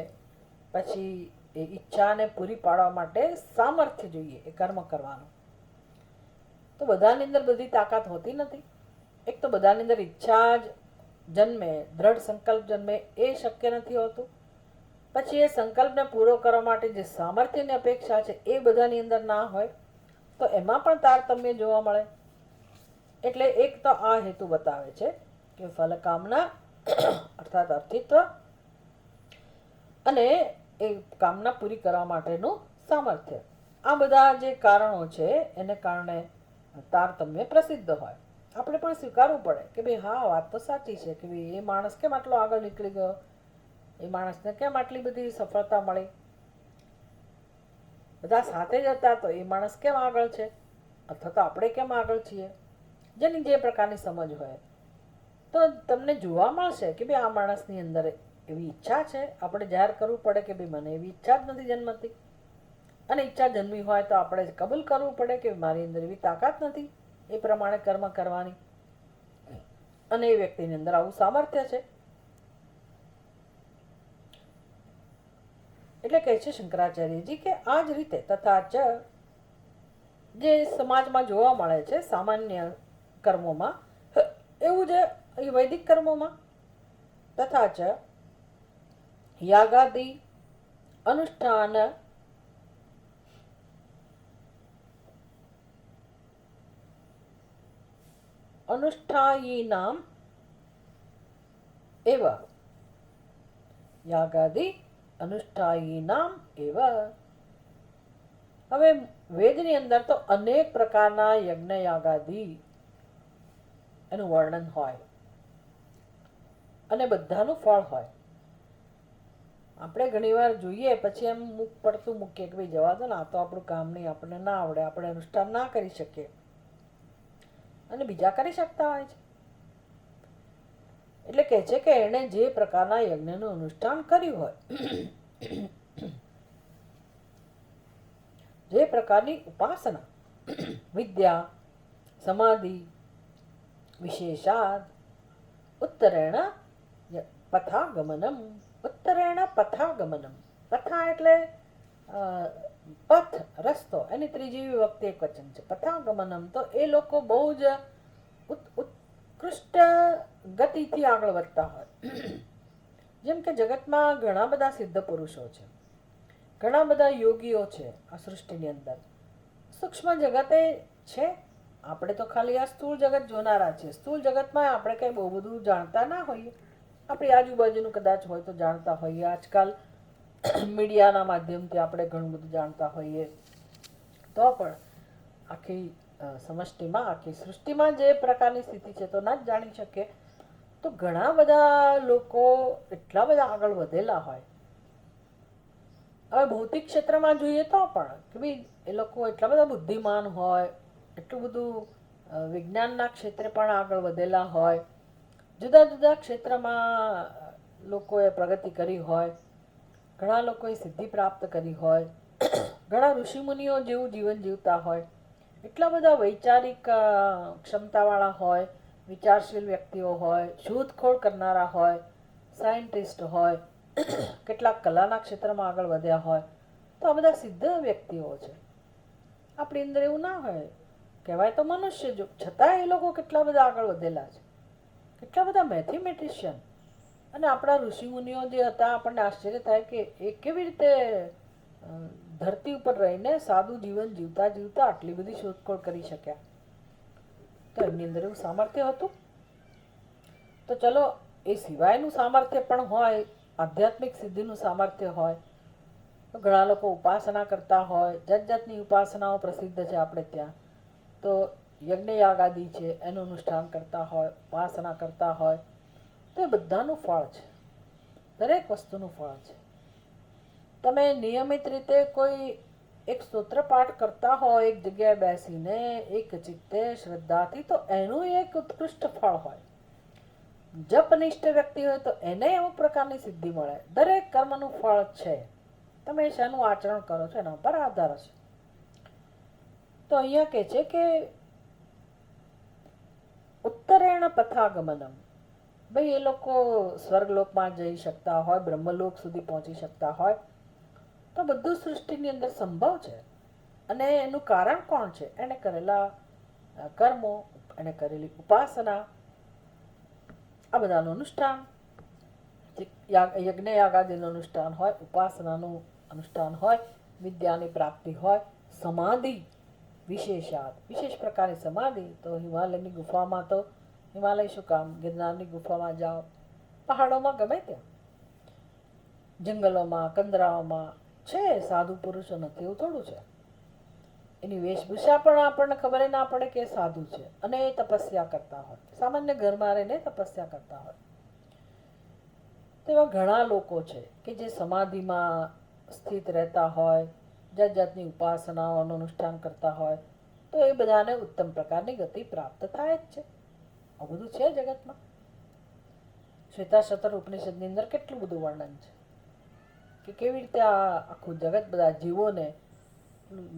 પછી એ ઈચ્છાને પૂરી પાડવા માટે સામર્થ્ય જોઈએ એ કર્મ કરવાનું. તો બધાની અંદર બધી તાકાત હોતી નથી. એક તો બધાની અંદર ઈચ્છા જ જન્મે, દ્રઢ સંકલ્પ જન્મે, એ શક્ય નથી હોતું. પછી એ સંકલ્પને પૂરો કરવા માટે જે સામર્થ્યની અપેક્ષા છે એ બધાની અંદર ના હોય, તો એમાં પણ તારતમ્ય જોવા મળે. એટલે એક તો આ હેતુ બતાવે છે કે ફલકામના અર્થાત અર્થિત્વ, અને એ કામના પૂરી કરવા માટેનું સામર્થ્ય. આ બધા જે કારણો છે એને કારણે તારતમ્ય પ્રસિદ્ધ હોય. આપણે પણ સ્વીકારવું પડે કે ભાઈ હા, વાત તો સાચી છે કે ભાઈ એ માણસ કેમ આટલો આગળ નીકળી ગયો, એ માણસને કેમ આટલી બધી સફળતા મળી, બધા સાથે જ હતા તો એ માણસ કેમ આગળ છે, અથવા તો આપણે કેમ આગળ છીએ. જેની જે પ્રકારની સમજ હોય તો તમને જોવા મળશે કે ભાઈ આ માણસની અંદર એવી ઈચ્છા છે. આપણે જાહેર કરવું પડે કે ભાઈ મને એવી ઈચ્છા જ નથી જન્મતી, અને ઈચ્છા જન્મી હોય તો આપણે કબૂલ કરવું પડે કે મારી અંદર એવી તાકાત નથી એ પ્રમાણે કર્મ કરવાની, અને એ વ્યક્તિની અંદર આવું સામર્થ્ય છે. એટલે કહે છે શંકરાચાર્યજી કે આ જ રીતે તથા ચ જે સમાજમાં જોવા મળે છે સામાન્ય કર્મોમાં, એવું જ વૈદિક કર્મોમાં તથા ચ યાગાદિ અનુષ્ઠાન અનુષ્ઠાયીનામ એવ યાગાદિ અનુષ્ઠાયીનામ એવ. હવે વેદની અંદર તો અનેક પ્રકારના યજ્ઞ યાગાદિ એનું વર્ણન હોય અને બધાનું ફળ હોય. આપણે ઘણીવાર જોઈએ પછી એમ મુખ પડતું મૂકીએ કે ભાઈ જવા દો ને, આ તો આપણું કામ નહીં, આપણને ના આવડે, આપણે અનુષ્ઠાન ના કરી શકીએ, અને બીજા કરી શકતા હોય છે. એટલે કહે છે કે એણે જે પ્રકારના યજ્ઞનું અનુષ્ઠાન કર્યું હોય, જે પ્રકારની ઉપાસના, વિદ્યા, સમાધિ, વિશેષાદ, ઉત્તરેણ પથાગમનમ. ઉત્તરેણ પથાગમનમ, પથા એટલે પથ, રસ્તો, એની ત્રીજી વિભક્તિ એક વચન છે. પથાગમનમ તો એ લોકો બહુ જ ઉત્કૃષ્ટ ગતિથી આગળ વધતા હોય. જેમ કે જગતમાં ઘણા બધા સિદ્ધ પુરુષો છે, ઘણા બધા યોગીઓ છે આ સૃષ્ટિની અંદર. સૂક્ષ્મ જગતે છે, આપણે તો ખાલી આ સ્થૂળ જગત જોનારા છીએ. સ્થૂળ જગતમાં આપણે કંઈ બહુ બધું જાણતા ના હોઈએ, આપણી આજુબાજુનું કદાચ હોય તો જાણતા હોઈએ. આજકાલ મીડિયાના માધ્યમથી આપણે ઘણું બધું જાણતા હોઈએ, તો પણ આખી સમષ્ટિમાં, આખી સૃષ્ટિમાં જે પ્રકારની સ્થિતિ છે તો ના જ જાણી શકીએ. તો ઘણા બધા લોકો એટલા બધા આગળ વધેલા હોય. હવે ભૌતિક ક્ષેત્રમાં જોઈએ તો પણ કે ભાઈ એ લોકો એટલા બધા બુદ્ધિમાન હોય, એટલું બધું વિજ્ઞાનના ક્ષેત્રે પણ આગળ વધેલા હોય, જુદા જુદા ક્ષેત્રમાં લોકોએ પ્રગતિ કરી હોય, ઘણા લોકોએ સિદ્ધિ પ્રાપ્ત કરી હોય, ઘણા ઋષિમુનિઓ જેવું જીવન જીવતા હોય, એટલા બધા વૈચારિક ક્ષમતાવાળા હોય, વિચારશીલ વ્યક્તિઓ હોય, શોધખોળ કરનારા હોય, સાયન્ટિસ્ટ હોય, કેટલાક કલાના ક્ષેત્રમાં આગળ વધ્યા હોય. તો આ બધા સિદ્ધ વ્યક્તિઓ છે. આપણી અંદર એવું ના હોય, કહેવાય તો મનુષ્ય જો, છતાં એ લોકો કેટલા બધા આગળ વધેલા છે, કેટલા બધા મેથેમેટિશિયન. અને આપણા ઋષિમુનિઓ જે હતા, આપણને આશ્ચર્ય થાય કે એ કેવી રીતે ધરતી ઉપર રહીને સાદું જીવન જીવતા જીવતા આટલી બધી શોધખોળ કરી શક્યા. તો એમની અંદર એવું સામર્થ્ય હતું. તો ચલો એ સિવાયનું સામર્થ્ય પણ હોય, આધ્યાત્મિક સિદ્ધિનું સામર્થ્ય હોય તો ઘણા લોકો ઉપાસના કરતા હોય, જાત જાતની ઉપાસનાઓ પ્રસિદ્ધ છે આપણે ત્યાં. તો યજ્ઞ યાગાદી છે એનું અનુષ્ઠાન કરતા હોય, ઉપાસના કરતા હોય, તો એ બધાનું ફળ છે, દરેક વસ્તુનું ફળ છે. તમે નિયમિત રીતે કોઈ એક સ્તોત્ર પાઠ કરતા હોય એક જગ્યાએ બેસીને એક ચિત્તે શ્રદ્ધાથી, તો એનું એક ઉત્કૃષ્ટ ફળ હોય. જપનિષ્ઠ વ્યક્તિ હોય તો એને અમુક પ્રકારની સિદ્ધિ મળે. દરેક કર્મનું ફળ છે, તમે શાનું આચરણ કરો છો એના પર આધાર છે. તો અહીંયા કહે છે કે ઉત્તરેણ પથાગમનમ, ભાઈ એ લોકો સ્વર્ગલોકમાં જઈ શકતા હોય, બ્રહ્મલોક સુધી પહોંચી શકતા હોય, તો બધું સૃષ્ટિની અંદર સંભવ છે. અને એનું કારણ કોણ છે? એને કરેલા કર્મો, એને કરેલી ઉપાસના, આ બધાનું અનુષ્ઠાન, યજ્ઞ યાગાદીનું અનુષ્ઠાન હોય, ઉપાસનાનું અનુષ્ઠાન હોય, વિદ્યાની પ્રાપ્તિ હોય, સમાધિ વિશેષાત, વિશેષ પ્રકારની સમાધિ. તો હિમાલયની ગુફામાં, તો હિમાલય શું કામ, ગિરનારની ગુફામાં જાઓ, પહાડોમાં, ગમે ત્યાં જંગલોમાં, કંદરાઓમાં છે સાધુ પુરુષો, નથી એવું થોડું છે. એની વેશભૂષા પણ આપણને ખબર ના પડે કે સાધુ છે, અને એ તપસ્યા કરતા હોય, સામાન્ય ઘરમાં રહીને તપસ્યા કરતા હોય. તેવા ઘણા લોકો છે કે જે સમાધિમાં સ્થિત રહેતા હોય, જાત જાતની ઉપાસનાઓનું અનુષ્ઠાન કરતા હોય, તો એ બધાને ઉત્તમ પ્રકારની ગતિ પ્રાપ્ત થાય જ છે. આ બધું છે જગતમાં. શ્વેતાશતર ઉપનિષદની અંદર કેટલું બધું વર્ણન છે કે કેવી રીતે આ આખું જગત, બધા જીવોને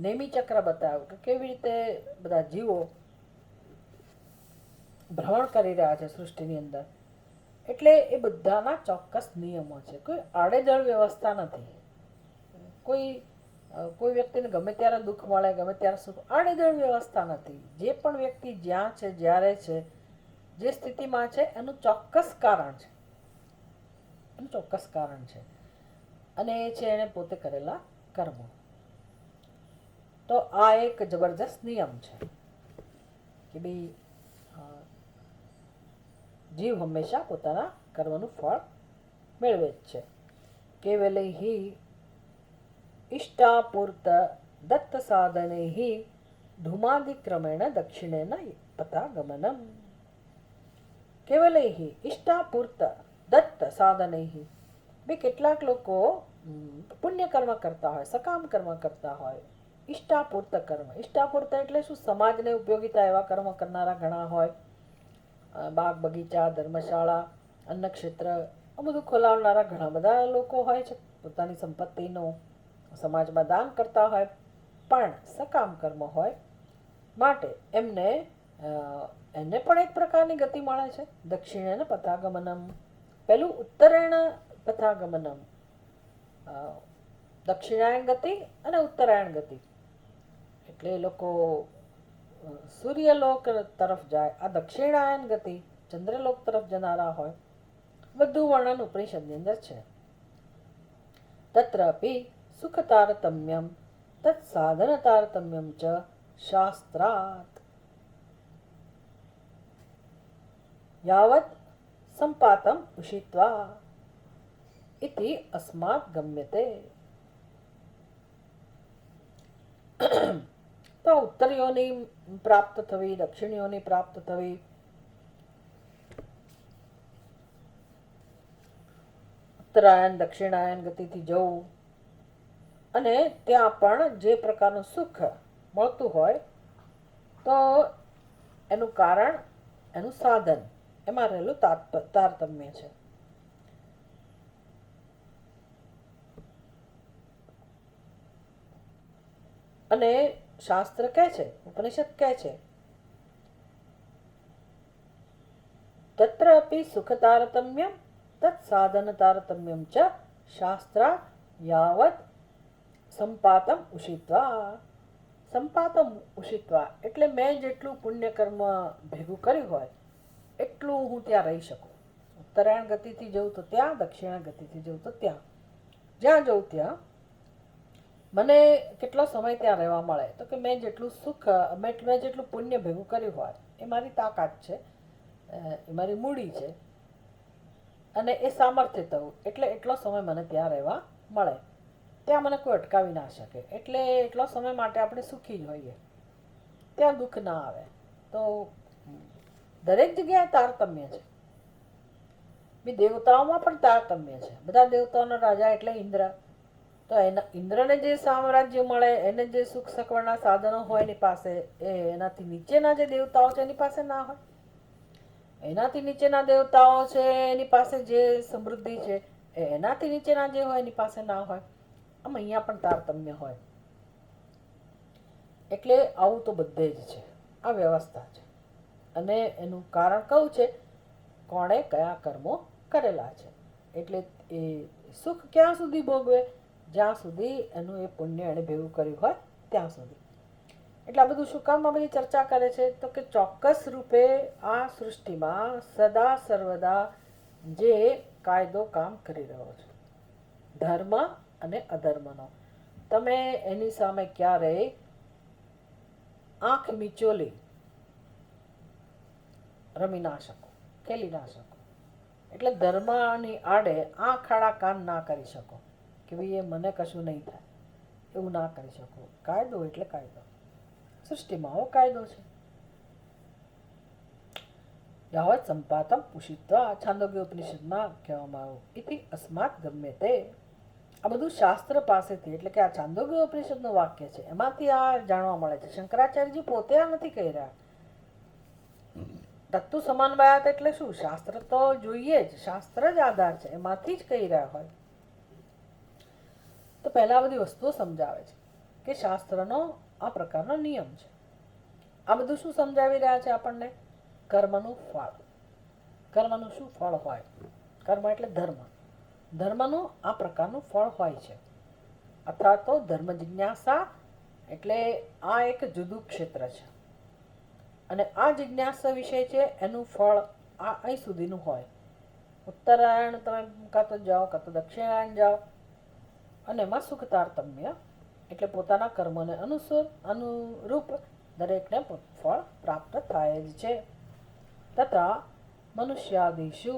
નેમી ચક્ર બતાવ્યું કે કેવી રીતે બધા જીવો ભ્રમણ કરી રહ્યા છે સૃષ્ટિની અંદર. એટલે એ બધાના ચોક્કસ નિયમો છે, કોઈ આડેધડ વ્યવસ્થા નથી. કોઈ કોઈ વ્યક્તિને ગમે ત્યારે દુઃખ મળે, ગમે ત્યારે સુખ, આડેધડ વ્યવસ્થા નથી. જે પણ વ્યક્તિ જ્યાં છે, જ્યારે છે, જે સ્થિતિમાં છે, એનું ચોક્કસ કારણ છે, એનું ચોક્કસ કારણ છે, અને એ છે એને પોતે કરેલા કર્મો. તો આ એક જબરજસ્ત નિયમ છે કે ભાઈ જીવ હંમેશા પોતાના કર્મનું ફળ મેળવે જ છે. કેવલૈ ઇષ્ટાપૂર્ત દત્ત સાધનૈ ધૂમાદિક્રમેણ દક્ષિણેન પથાગમનમ. કેવલૈ ઇષ્ટાપૂર્ત દત્ત સાધનૈ, બે કેટલાક લોકો પુણ્ય કર્મ કરતા હોય, સકામ કર્મ કરતા હોય, ઇષ્ટાપૂર્ત કર્મ. ઇષ્ટાપૂર્ત એટલે શું? સમાજને ઉપયોગીતા એવા કર્મ કરનારા ઘણા હોય. બાગ બગીચા, ધર્મશાળા, અન્નક્ષેત્ર, આ બધું ખોલાવનારા ઘણા બધા લોકો હોય છે. પોતાની સંપત્તિનો સમાજમાં દાન કરતા હોય, પણ સકામ કર્મ હોય માટે એમને પણ એક પ્રકારની ગતિ મળે છે. દક્ષિણેન પથાગમનમ, પેલું ઉત્તરેણ પથાગમનમ, દક્ષિણાયન ગતિ અને ઉત્તરાયણ ગતિ. એટલે એ લોકો સૂર્યલોક તરફ જાય, આ દક્ષિણાયન ગતિ, ચંદ્રલોક તરફ જનારા હોય. બધું વર્ણન ઉપનિષદની અંદર છે. તત્રપી સુખ તારતમ્યમ તત્ સાધન તારતમ્યમ ચ શાસ્ત્રાત યાવત સંપાતમ ઉષિત્વા ઇતિ અસ્માત ગમ્યતે. તો ઉત્તરીયોની પ્રાપ્ત થવી, દક્ષિણીઓની પ્રાપ્ત થવી, ઉત્તરાયણ દક્ષિણાયન ગતિથી જવું, અને ત્યાં પણ જે પ્રકારનું સુખ મળતું હોય, તો એનું કારણ, એનું સાધન, એમાં રહેલું તારતમ્ય છે. અને શાસ્ત્ર કહે છે, ઉપનિષદ કહે છે, તત્ર અપી સુખ તારતમ્યમ તત્ સાધન તારતમ્યમ ચ શાસ્ત્રા યાવત સંપાતમ ઉષિત્વા. સંપાતમ ઉષિત્વા એટલે મેં જેટલું પુણ્ય કર્મ ભેગું કર્યું હોય એટલું હું ત્યાં રહી શકું. ઉત્તરાયણ ગતિથી જવું તો ત્યાં, દક્ષિણાયન ગતિથી જવું તો ત્યાં. જ્યાં જવું ત્યાં મને કેટલો સમય ત્યાં રહેવા મળે, તો કે મેં જેટલું સુખ, મેં જેટલું પુણ્ય ભેગું કર્યું હોય, એ મારી તાકાત છે, એ મારી મૂડી છે. અને એ સામર્થ્ય થવું એટલે એટલો સમય મને ત્યાં રહેવા મળે, ત્યાં મને કોઈ અટકાવી ના શકે, એટલે એટલો સમય માટે આપણે સુખી જ હોઈએ, ત્યાં દુઃખ ના આવે. તો દરેક જગ્યાએ તારતમ્ય છે. બી દેવતાઓમાં પણ તારતમ્ય છે. બધા દેવતાઓનો રાજા એટલે ઇન્દ્ર. તો ઇન્દ્રને જે સામ્રાજ્ય મળે, એને જે સુખ સગવડના સાધનો હોય એની પાસે, એ એનાથી નીચેના જે દેવતાઓ છે એની પાસે ના હોય. એનાથી નીચેના દેવતાઓ છે એની પાસે જે સમૃદ્ધિ છે એનાથી નીચેના જે હોય એની પાસે ના હોય. આમ અહીંયા પણ તારતમ્ય હોય. એટલે આવું તો બધે જ છે, આ વ્યવસ્થા છે. અને એનું કારણ કયું છે? કોણે કયા કર્મો કરેલા છે. એટલે એ સુખ ક્યાં સુધી ભોગવે? જ્યાં સુધી એનું એ પુણ્ય એને ભેગું કર્યું હોય ત્યાં સુધી. એટલે આ બધું શું કામ આ બધી ચર્ચા કરે છે? તો કે ચોક્કસ રૂપે આ સૃષ્ટિમાં સદા સર્વદા જે કાયદો કામ કરી રહ્યો છે, ધર્મ અને અધર્મનો, તમે એની સામે ક્યારેય આંખ મીચોલી રમી ના શકો, ખેલી ના શકો. એટલે ધર્મની આડે આંખ આડા કાન ના કરી શકો કે ભાઈ એ મને કશું નહીં થાય, એવું ના કરી શકો. કાયદો એટલે કાયદો. સૃષ્ટિમાં આવો કાયદો છે. યાવત સંપાતમ પુષિત્વા, છાંદોગ્ય ઉપનિષદમાં કહેવામાં આવ્યું, ઇતિ અસ્માત ગમ્ય તે. આ બધું શાસ્ત્ર પાસેથી, એટલે કે આ છાંદોગ્ય ઉપનિષદનું વાક્ય છે, એમાંથી આ જાણવા મળે છે. શંકરાચાર્યજી પોતે આ નથી કહી રહ્યા. તત્તુ સમાન વાયાત એટલે શું? શાસ્ત્ર તો જોઈએ જ, શાસ્ત્ર જ આધાર છે, એમાંથી જ કહી રહ્યા હોય. તો પહેલા બધી વસ્તુઓ સમજાવે છે કે શાસ્ત્રનો આ પ્રકારનો નિયમ છે. આ બધું શું સમજાવી રહ્યા છે આપણને? કર્મનું ફળ. કર્મનું શું ફળ હોય? કર્મ એટલે ધર્મ. ધર્મનું આ પ્રકારનું ફળ હોય છે. અથવા તો ધર્મ જિજ્ઞાસા એટલે આ એક જુદું ક્ષેત્ર છે. અને આ જિજ્ઞાસા વિષય છે, એનું ફળ આ અહીં સુધીનું હોય. ઉત્તરાયણ તમે કાં તો જાઓ, કાં તો દક્ષિણાયણ જાઓ, અને એમાં સુખ તારતમ્ય એટલે પોતાના કર્મને અનુરૂપ દરેકને ફળ પ્રાપ્ત થાય જ છે. તથા મનુષ્યાદિષુ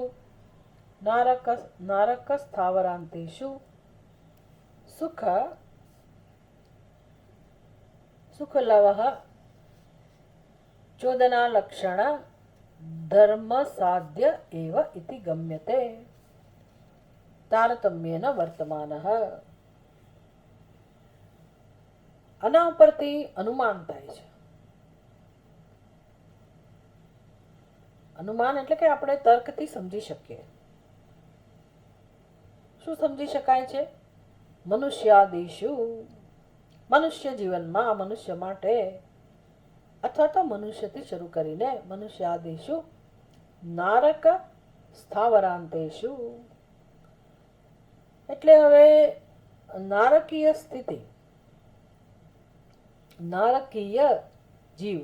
નારક સ્થાવરાંતેષુ સુખલવઃ ચોદના લક્ષણ ધર્મ સાધ્ય એવ ઇતિ ગમ્યતે તારતમ્યેન વર્તમાનઃ. આના ઉપરથી અનુમાન થાય છે. અનુમાન એટલે કે આપણે તર્કથી સમજી શકીએ. શું સમજી શકાય છે? મનુષ્યાદિષુ, મનુષ્ય જીવનમાં, મનુષ્ય માટે, અથવા તો મનુષ્યથી શરૂ કરીને મનુષ્યાદિષુ નારક સ્થાવરાંતેષુ, એટલે હવે નારકીય સ્થિતિ, નારકીય જીવ,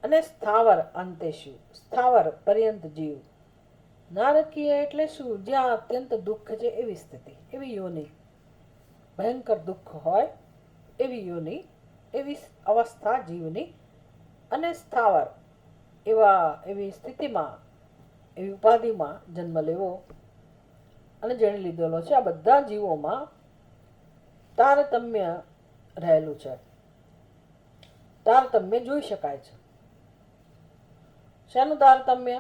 અને સ્થાવર અંતેષુ, સ્થાવર પર્યંત જીવ. નારકીય એટલે શું? જ્યાં અત્યંત દુઃખ છે એવી સ્થિતિ, એવી યોનિ, ભયંકર દુઃખ હોય એવી યોનિ, એવી અવસ્થા જીવની. અને સ્થાવર એવી સ્થિતિમાં, એવી ઉપાધિમાં જન્મ લેવો અને જેણે લીધેલો છે. આ બધા જીવોમાં તારતમ્ય રહેલું છે. તારતમ્ય જોઈ શકાય છે. શેનું તારતમ્ય?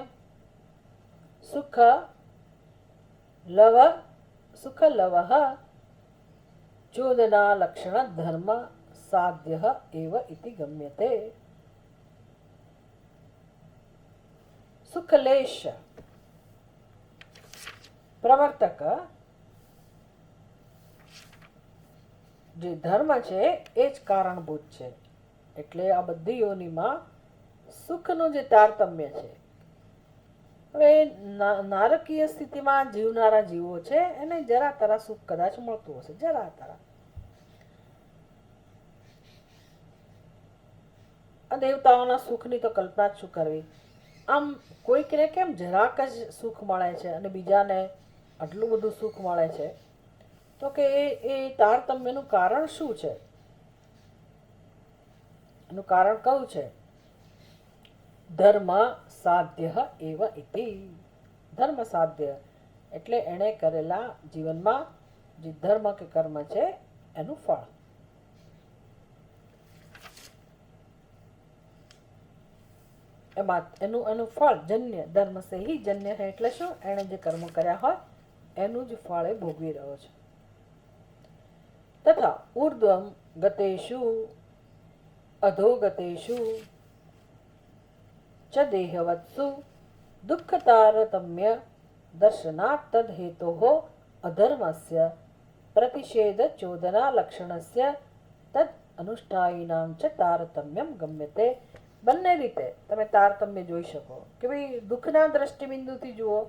સુખ લવઃ ચોદના લક્ષણ ધર્મ સાધ્ય એવ ઇતિ ગમ્યતે. સુખલેશ પ્રવર્તક જે ધર્મ છે એ જ કારણભૂત છે. એટલે આ બધી યોનિમાં સુખનું જે તારતમ્ય છે. હવે નારકીય સ્થિતિમાં જીવનારા જીવો છે એને જરા તરા સુખ કદાચ મળતું હશે, જરા તરા. આ દેવતાઓના સુખની તો કલ્પના જ શું કરવી. આમ કોઈકને કેમ જરાક જ સુખ મળે છે અને બીજાને આટલું બધું સુખ મળે છે? તો કે એ તારતમ્યનું કારણ શું છે? એનું કારણ કયું છે? ધર્મ સાધ્ય એવ ઇતિ. ધર્મ સાધ્ય એટલે એણે કરેલા જીવનમાં જે ધર્મ કે કર્મ છે એનું ફળ. એમાં એનું ફળ જન્ય, ધર્મ સે હી જન્ય હે એટલે શું? એણે જે કર્મ કર્યા હોય એનું જ ફળ એ ભોગવી રહ્યો છે. તથા ઉર્ધ્વમ ગતેષુ અધોગતેષુ ચ દેહવત્સુ દુઃખ તારતમ્ય દર્શનાત તદ હેતોઃ અધર્મસ્ય પ્રતિષેધ ચોદના લક્ષણસ્ય તદ અનુષ્ઠાયીનામ ચ તારતમ્યમ ગમ્યતે. બંને રીતે તમે તારતમ્ય જોઈ શકો કે ભાઈ દુઃખના દ્રષ્ટિબિંદુથી જુઓ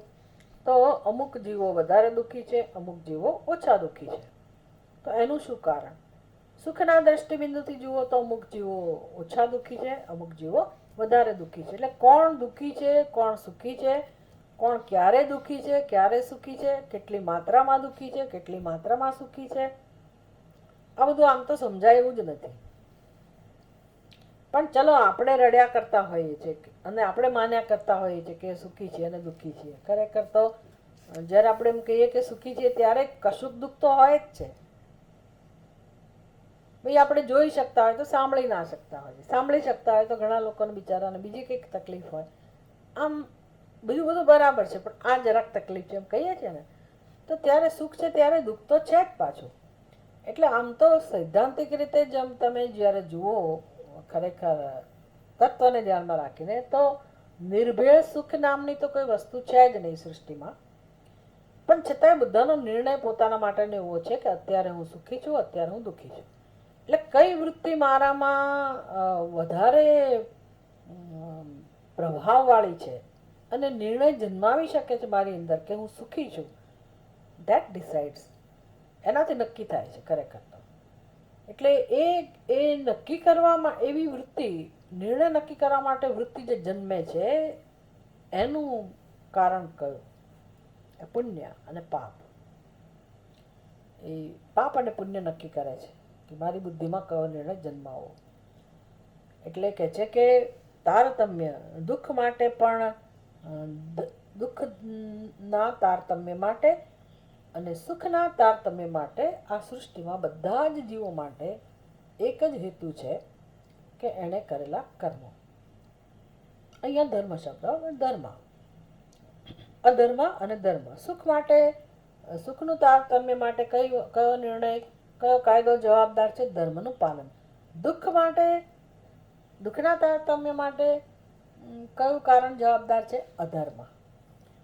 તો અમુક જીવો વધારે દુઃખી છે, અમુક જીવો ઓછા દુઃખી છે. તો એનું શું કારણ? સુખના દ્રષ્ટિબિંદુથી જુઓ તો અમુક જીવો ઓછા દુઃખી છે, અમુક જીવો વધારે દુઃખી છે. એટલે કોણ દુઃખી છે, કોણ સુખી છે, કોણ ક્યારે દુઃખી છે, ક્યારે સુખી છે, કેટલી માત્રામાં દુઃખી છે, કેટલી માત્રામાં સુખી છે, આ બધું આમ તો સમજાય એવું જ નથી. પણ ચલો આપણે રડ્યા કરતા હોઈએ છીએ અને આપણે માન્યા કરતા હોઈએ છીએ કે સુખી છીએ અને દુઃખી છીએ. ખરેખર તો જ્યારે આપણે એમ કહીએ કે સુખી છીએ ત્યારે કશુંક દુઃખ તો હોય જ છે. ભાઈ આપણે જોઈ શકતા હોય તો સાંભળી ના શકતા હોય, સાંભળી શકતા હોય તો ઘણા લોકોને બિચારાને બીજી કંઈક તકલીફ હોય. આમ બીજું બધું બરાબર છે પણ આ જરાક તકલીફ છે એમ કહીએ છીએ ને, તો ત્યારે સુખ છે ત્યારે દુઃખ તો છે જ પાછું. એટલે આમ તો સૈદ્ધાંતિક રીતે જેમ તમે જ્યારે જુઓ ખરેખર તત્વને ધ્યાનમાં રાખીને તો નિર્ભેળ સુખ નામની તો કોઈ વસ્તુ છે જ નહીં સૃષ્ટિમાં. પણ છતાંય બધાનો નિર્ણય પોતાના માટેનો એવો છે કે અત્યારે હું સુખી છું, અત્યારે હું દુઃખી છું. એટલે કઈ વૃત્તિ મારામાં વધારે પ્રભાવવાળી છે અને નિર્ણય જન્માવી શકે છે મારી અંદર કે હું સુખી છું, ધેટ ડિસાઇડ્સ. એનાથી નક્કી થાય છે ખરેખર તો. એટલે એ નક્કી કરવામાં એવી વૃત્તિ, નિર્ણય નક્કી કરવા માટે વૃત્તિ જે જન્મે છે એનું કારણ કયું? પુણ્ય અને પાપ. એ પાપ અને પુણ્ય નક્કી કરે છે કે મારી બુદ્ધિમાં કયો નિર્ણય જન્માવો. એટલે કે છે કે તારતમ્ય દુઃખ માટે પણ દુઃખના તારતમ્ય માટે અને સુખના તારતમ્ય માટે આ સૃષ્ટિમાં બધા જ જીવો માટે એક જ હેતુ છે કે એણે કરેલા કર્મો. અહીંયા ધર્મ શબ્દ, ધર્મ, અધર્મ અને ધર્મ. સુખ માટે, સુખનું તારતમ્ય માટે કયો નિર્ણય, કયો કાયદો જવાબદાર છે? ધર્મનું પાલન. દુઃખ માટે, દુઃખના તારતમ્ય માટે કયું કારણ જવાબદાર છે? અધર્મ.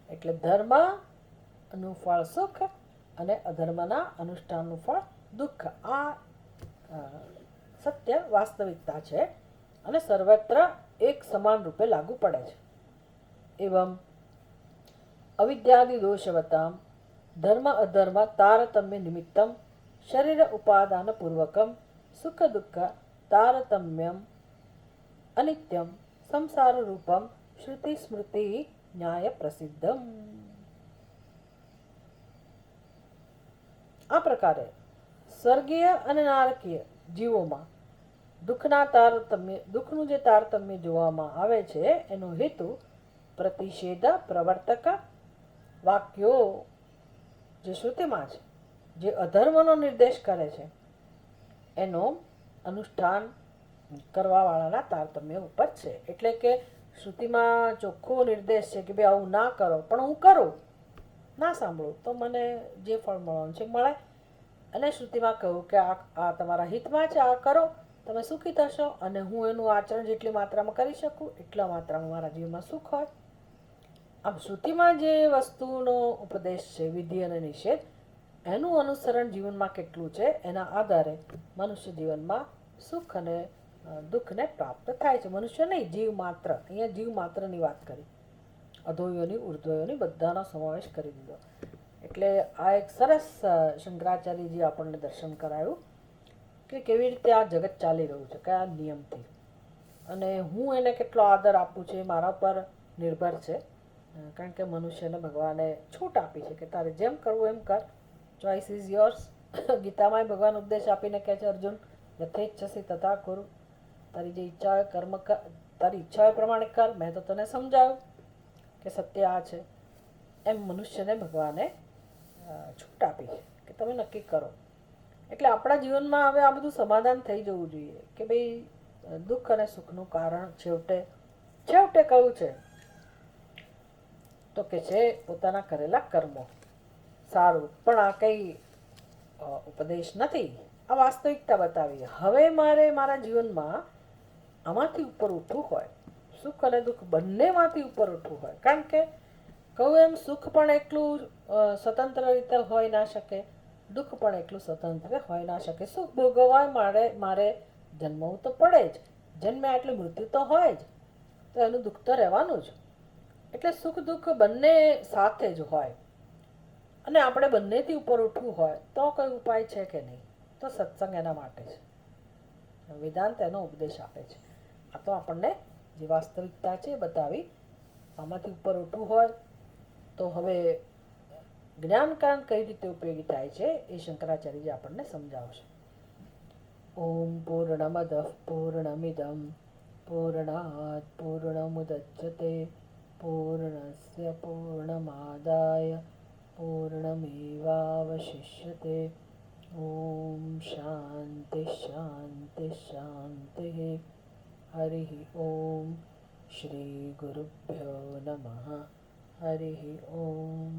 એટલે ધર્મનું ફળ સુખ અને અધર્મના અનુષ્ઠાનનું ફળ દુઃખ. આ સત્ય વાસ્તવિકતા છે અને સર્વત્ર એક સમાન રૂપે લાગુ પડે છે. એવમ અવિદ્યાદિ દોષવતામ ધર્મ અધર્મ તારતમ્ય નિમિત્તમ શરીર ઉપાદાન પૂર્વકમ સુખ દુઃખ તારતમ્યમ અનિત્યમ સંસાર રૂપમ શ્રુતિ સ્મૃતિ ન્યાય પ્રસિદ્ધમ. આ પ્રકારે સ્વર્ગીય અને નારકીય જીવોમાં દુઃખનું જે તારતમ્ય જોવામાં આવે છે એનો હેતુ પ્રતિષેધ પ્રવર્તક વાક્યો જે શ્રુતિમાં છે, જે અધર્મનો નિર્દેશ કરે છે એનો અનુષ્ઠાન કરવાવાળાના તારતમ્ય ઉપર છે. એટલે કે શ્રુતિમાં ચોખ્ખો નિર્દેશ છે કે ભાઈ આવું ના કરો, પણ હું કરું, ના સાંભળું તો મને જે ફળ મળવાનું છે મળે. અને શ્રુતિમાં કહ્યું કે આ તમારા હિતમાં છે, આ કરો, તમે સુખી થશો અને હું એનું આચરણ જેટલી માત્રામાં કરી શકું એટલા માત્રામાં મારા જીવનમાં સુખ હોય. આમ શ્રુતિમાં જે વસ્તુનો ઉપદેશ છે, વિધિ અને નિષેધ, એનું અનુસરણ જીવનમાં કેટલું છે એના આધારે મનુષ્ય જીવનમાં સુખ અને દુઃખને પ્રાપ્ત થાય છે. મનુષ્ય નહીં, જીવ માત્ર. અહીંયા જીવ માત્રની વાત કરી, અધોયોની ઉર્ધ્વયોની બધાનો સમાવેશ કરી દીધો. એટલે આ એક સરસ શંકરાચાર્યજી આપણને દર્શન કરાયું કે કેવી રીતે આ જગત ચાલી રહ્યું છે, કયા નિયમથી. અને હું એને કેટલો આદર આપું છું એ મારા પર નિર્ભર છે. કારણ કે મનુષ્યને ભગવાને છૂટ આપી છે કે તારે જેમ કરવું એમ કર, ચોઇસ ઇઝ યોર્સ. ગીતામાંય ભગવાન ઉપદેશ આપીને કહે છે, અર્જુન યથેચ્છસી તથા કુરુ, તારી જે ઈચ્છા હોય કર્મ કર, તારી ઈચ્છા હોય પ્રમાણે કર. મેં તો તને સમજાવ્યું કે સત્ય આ છે. એમ મનુષ્યને ભગવાને છૂટ આપી કે તમે નક્કી કરો. એટલે આપણા જીવનમાં હવે આ બધું સમાધાન થઈ જવું જોઈએ કે ભાઈ દુઃખ અને સુખનું કારણ છેવટે છેવટે કયું છે તો કે છે પોતાના કરેલા કર્મો. સારું, પણ આ કંઈ ઉપદેશ નથી, આ વાસ્તવિકતા બતાવી. હવે મારે મારા જીવનમાં આમાંથી ઉપર ઉઠવું હોય, સુખ અને દુઃખ બંનેમાંથી ઉપર ઉઠવું હોય, કારણ કે કહું એમ સુખ પણ એટલું સ્વતંત્ર રીતે હોઈ ના શકે, દુઃખ પણ એટલું સ્વતંત્ર હોઈ ના શકે. સુખ ભોગવવા મારે જન્મવું તો પડે જ, જન્મે એટલે મૃત્યુ તો હોય જ, તો એનું દુઃખ તો રહેવાનું જ. એટલે સુખ દુઃખ બંને સાથે જ હોય અને આપણે બંનેથી ઉપર ઉઠવું હોય તો કોઈ ઉપાય છે કે નહીં? તો સત્સંગ એના માટે છે. વેદાંત એનો ઉપદેશ આપે છે. આ તો આપણને જે વાસ્તવિકતા છે બતાવી. આમાંથી ઉપર ઉઠવું હોય તો હવે જ્ઞાનકાંડ કઈ રીતે ઉપયોગી થાય છે એ શંકરાચાર્યજી આપણને સમજાવશે. ઓમ પૂર્ણમદ પૂર્ણમિદમ પૂર્ણાત પૂર્ણમુદચ્યતે પૂર્ણસ્ય પૂર્ણમાદાય પૂર્ણમેવાવશિષ્યતે. ઓમ શાંતિ શાંતિ શાંતિ. હરિ ઓમ. શ્રી ગુરુભ્યો નમઃ. હરિ ઓમ.